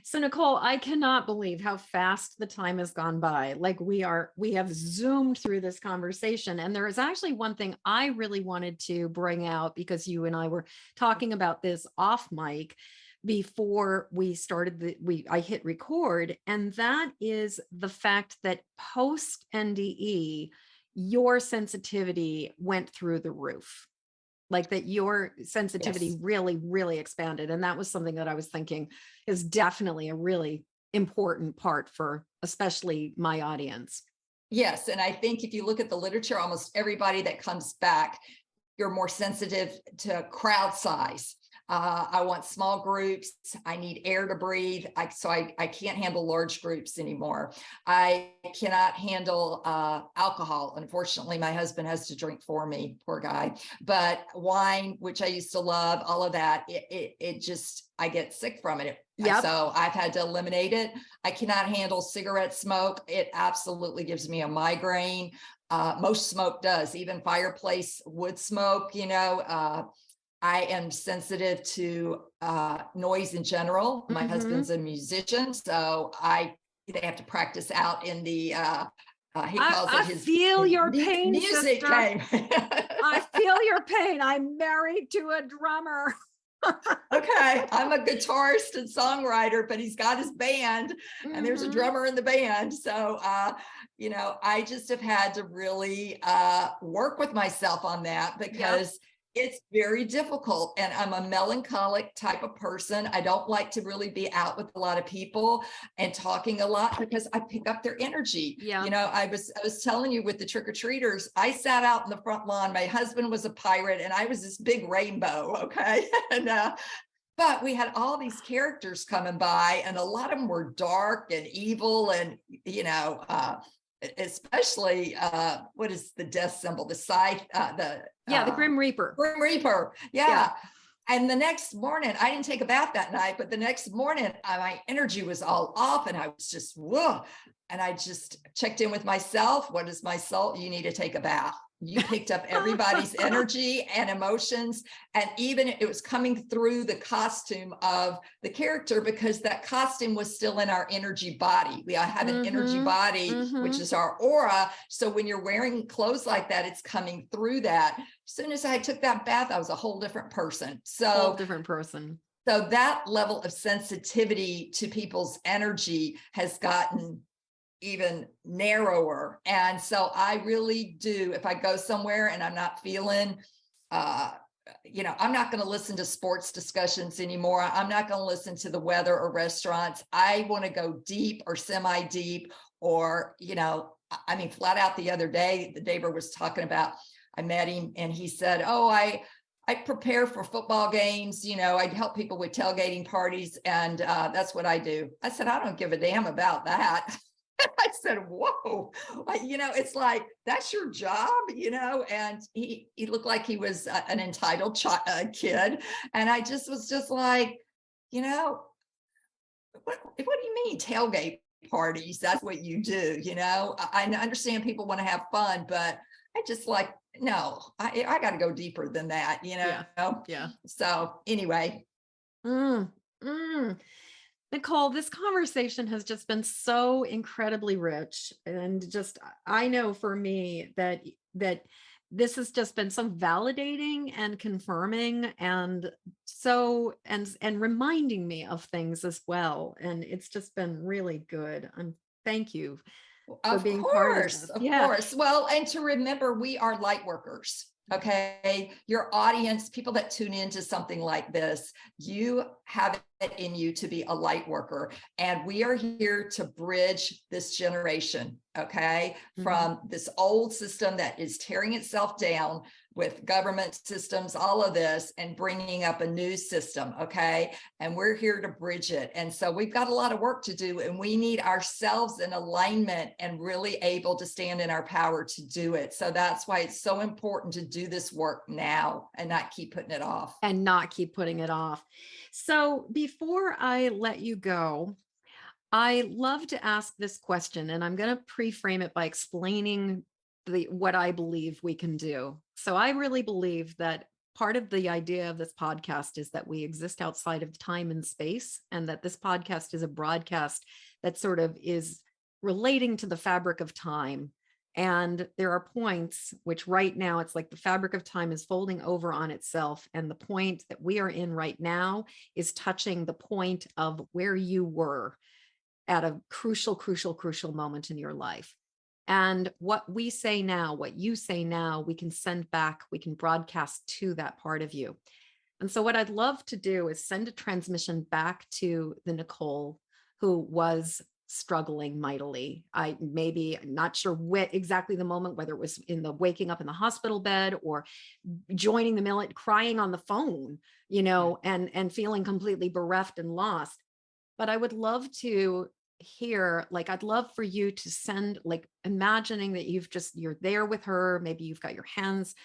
So Nicole, I cannot believe how fast the time has gone by. Like we have zoomed through this conversation. And there is actually one thing I really wanted to bring out, because you and I were talking about this off mic before we started I hit record. And that is the fact that post NDE, your sensitivity went through the roof. Like that your sensitivity really, really expanded. And that was something that I was thinking is definitely a really important part for especially my audience. Yes. And I think if you look at the literature, almost everybody that comes back, you're more sensitive to crowd size. I want small groups. I need air to breathe. I can't handle large groups anymore. I cannot handle alcohol. Unfortunately, my husband has to drink for me, poor guy. But wine, which I used to love, all of that, it just, I get sick from it. So I've had to eliminate it. I cannot handle cigarette smoke. It absolutely gives me a migraine. Most smoke does, even fireplace wood smoke, I am sensitive to noise in general. My husband's a musician, so they have to practice out in the he calls it his feel your pain, music sister. game. I feel your pain. I'm married to a drummer. Okay, I'm a guitarist and songwriter, but he's got his band and there's a drummer in the band. So I just have had to really work with myself on that, because it's very difficult. And I'm a melancholic type of person. I don't like to really be out with a lot of people and talking a lot, because I pick up their energy. I was telling you with the trick-or-treaters, I sat out in the front lawn. My husband was a pirate and I was this big rainbow. Okay. And but we had all these characters coming by, and a lot of them were dark and evil, and especially what is the death symbol, the scythe, the Grim Reaper. Grim Reaper. Yeah. And the next morning, I didn't take a bath that night, but the next morning my energy was all off, and I was just whoa. And I just checked in with myself. What is my soul? You need to take a bath. You picked up everybody's energy and emotions. And even it was coming through the costume of the character, because that costume was still in our energy body. We have an energy body, which is our aura. So when you're wearing clothes like that, it's coming through that. As soon as I took that bath, I was a whole different person. So that level of sensitivity to people's energy has gotten even narrower. And so I really do, if I go somewhere and I'm not feeling, I'm not going to listen to sports discussions anymore. I'm not going to listen to the weather or restaurants. I want to go deep or semi-deep, or, I mean, flat out the other day, the neighbor was talking about, I met him and he said, oh, I prepare for football games. I'd help people with tailgating parties. And that's what I do. I said, I don't give a damn about that. I said, whoa, it's like, that's your job, and he looked like he was an entitled kid. And I just was just like, what do you mean tailgate parties? That's what you do. I understand people want to have fun, but I just like, no, I got to go deeper than that, Yeah. Yeah. So anyway. Mm, mm. Nicole, this conversation has just been so incredibly rich. And just, I know for me that this has just been so validating and confirming and and reminding me of things as well. And it's just been really good. Thank you for being part of this. Of Yeah. course. Well, and to remember, we are light workers. Okay. Your audience, people that tune into something like this, you have it in you to be a light worker. And we are here to bridge this generation. Okay. From this old system that is tearing itself down with government systems, all of this, and bringing up a new system. Okay. And we're here to bridge it. And so we've got a lot of work to do, and we need ourselves in alignment and really able to stand in our power to do it. So that's why it's so important to do this work now and not keep putting it off. And not keep putting it off. So before I let you go, I love to ask this question, and I'm going to pre-frame it by explaining what I believe we can do. So I really believe that part of the idea of this podcast is that we exist outside of time and space, and that this podcast is a broadcast that sort of is relating to the fabric of time. And there are points which right now it's like the fabric of time is folding over on itself. And the point that we are in right now is touching the point of where you were at a crucial moment in your life. And what we say now, what you say now, we can send back, we can broadcast to that part of you. And so what I'd love to do is send a transmission back to the Nicole who was struggling mightily. I'm not sure what exactly the moment, whether it was in the waking up in the hospital bed or joining the millet, crying on the phone, and feeling completely bereft and lost. But I would love to hear, like, I'd love for you to send, like, imagining that you're there with her. Maybe you've got your hands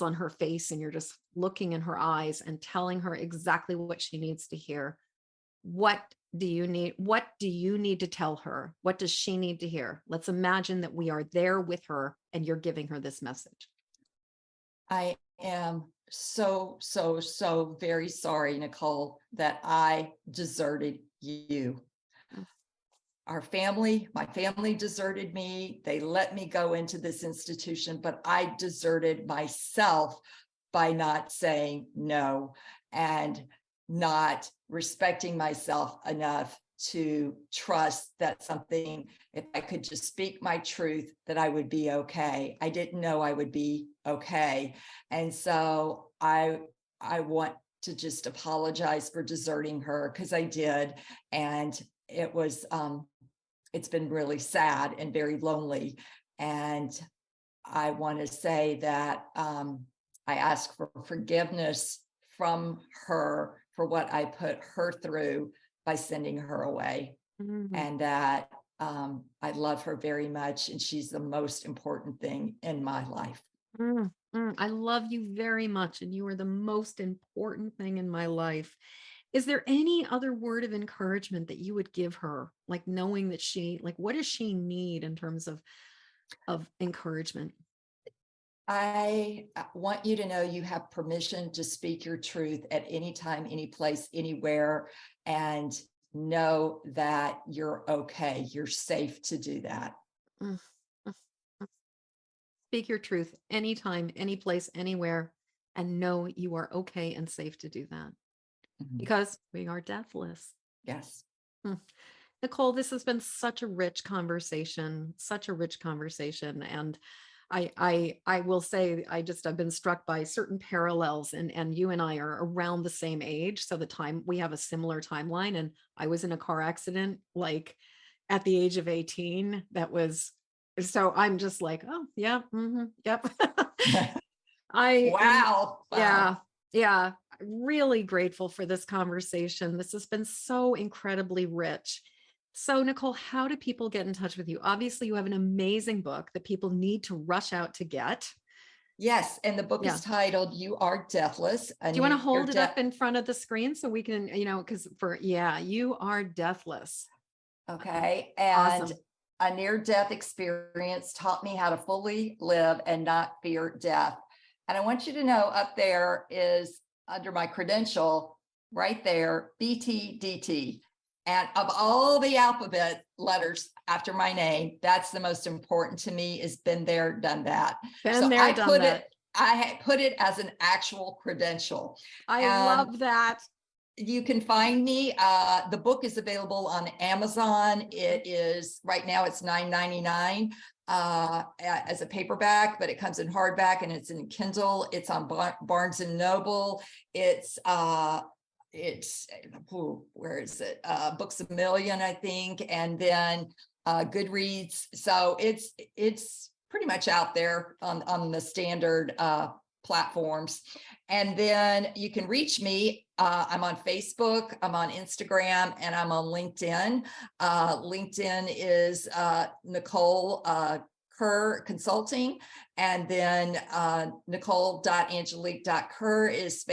on her face and you're just looking in her eyes and telling her exactly what she needs to hear. What do you need to tell her? What does she need to hear? Let's imagine that we are there with her and you're giving her this message. I am so very sorry, Nicole, that I deserted you. My family deserted me. They let me go into this institution, but I deserted myself by not saying no and not respecting myself enough to trust that if I could just speak my truth, that I would be okay. I didn't know I would be okay. And so I want to just apologize for deserting her, because I did. And it was, it's been really sad and very lonely. And I want to say that I ask for forgiveness from her for what I put her through by sending her away. And that I love her very much, and she's the most important thing in my life. I love you very much, and you are the most important thing in my life. Is there any other word of encouragement that you would give her, like knowing that what does she need in terms of encouragement? I want you to know you have permission to speak your truth at any time, any place, anywhere, and know that you're okay. You're safe to do that. Speak your truth anytime, any place, anywhere, and know you are okay and safe to do that. Because we are deathless. Yes. Nicole, this has been such a rich conversation. And I will say, I've been struck by certain parallels, and you and I are around the same age. So we have a similar timeline, and I was in a car accident, like at the age of 18. That was So I'm just like, oh yeah, yep. I am, Wow. yeah, yeah, really grateful for this conversation. This has been so incredibly rich. So Nicole, how do people get in touch with you? Obviously, you have an amazing book that people need to rush out to get. Yes, and the book Yeah. is titled "You Are Deathless." Do you want to hold it up in front of the screen so we can, because You Are Deathless. Okay, and Awesome. a near-death experience taught me how to fully live and not fear death. And I want you to know up there is under my credential, right there, BTDT. And of all the alphabet letters after my name, that's the most important to me, is been there, done that. Been there, done that. I put it as an actual credential. I love that. You can find me. The book is available on Amazon. It is right now, it's $9.99 as a paperback, but it comes in hardback and it's in Kindle. It's on Barnes and Noble. It's where is it? Books A Million, I think, and then Goodreads. So it's pretty much out there on the standard platforms. And then you can reach me. I'm on Facebook, I'm on Instagram, and I'm on LinkedIn. LinkedIn is Nicole Kerr Consulting. And then Nicole.Angelique.Kerr is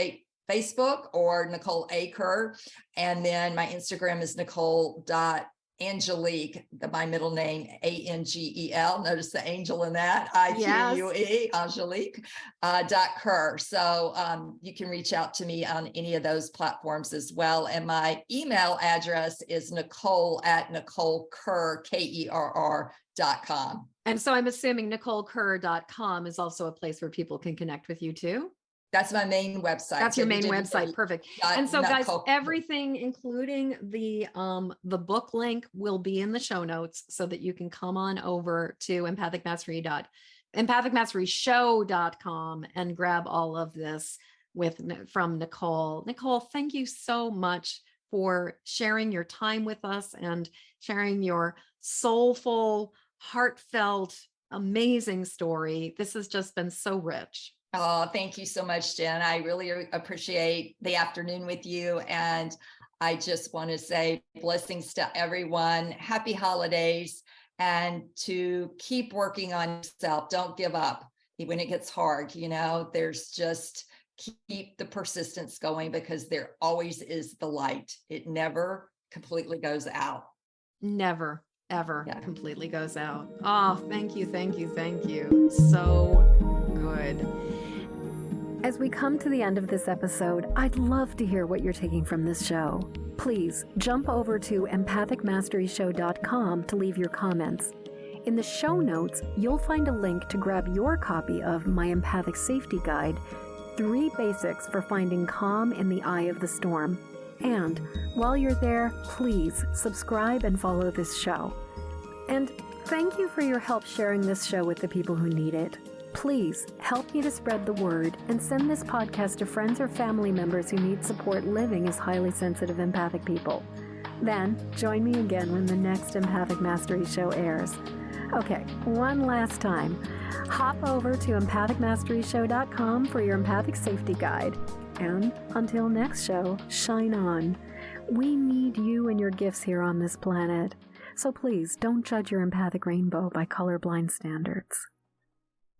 Facebook, or Nicole A. Kerr. And then my Instagram is Nicole.Angelique, my middle name, Angel. Notice the angel in that, IQUE, Angelique, .Kerr. So you can reach out to me on any of those platforms as well. And my email address is Nicole@NicoleKerr, KERR.com. And so I'm assuming NicoleKerr.com is also a place where people can connect with you too. That's my main website. That's your main website. Perfect. And so guys, Nicole. everything, including the book link, will be in the show notes so that you can come on over to empathicmasteryshow.com and grab all of this from Nicole. Nicole, thank you so much for sharing your time with us and sharing your soulful, heartfelt, amazing story. This has just been so rich. Oh, thank you so much, Jen. I really appreciate the afternoon with you. And I just want to say blessings to everyone. Happy holidays, and to keep working on yourself. Don't give up when it gets hard. There's just keep the persistence going, because there always is the light. It never completely goes out. Never, ever completely goes out. Oh, thank you. Thank you. Thank you. So good. As we come to the end of this episode, I'd love to hear what you're taking from this show. Please jump over to empathicmasteryshow.com to leave your comments. In the show notes, you'll find a link to grab your copy of my Empathic Safety Guide, 3 Basics for Finding Calm in the Eye of the Storm. And while you're there, please subscribe and follow this show. And thank you for your help sharing this show with the people who need it. Please help me to spread the word and send this podcast to friends or family members who need support living as highly sensitive empathic people. Then join me again when the next Empathic Mastery Show airs. Okay, one last time. Hop over to empathicmasteryshow.com for your Empathic Safety Guide. And until next show, shine on. We need you and your gifts here on this planet. So please don't judge your empathic rainbow by colorblind standards.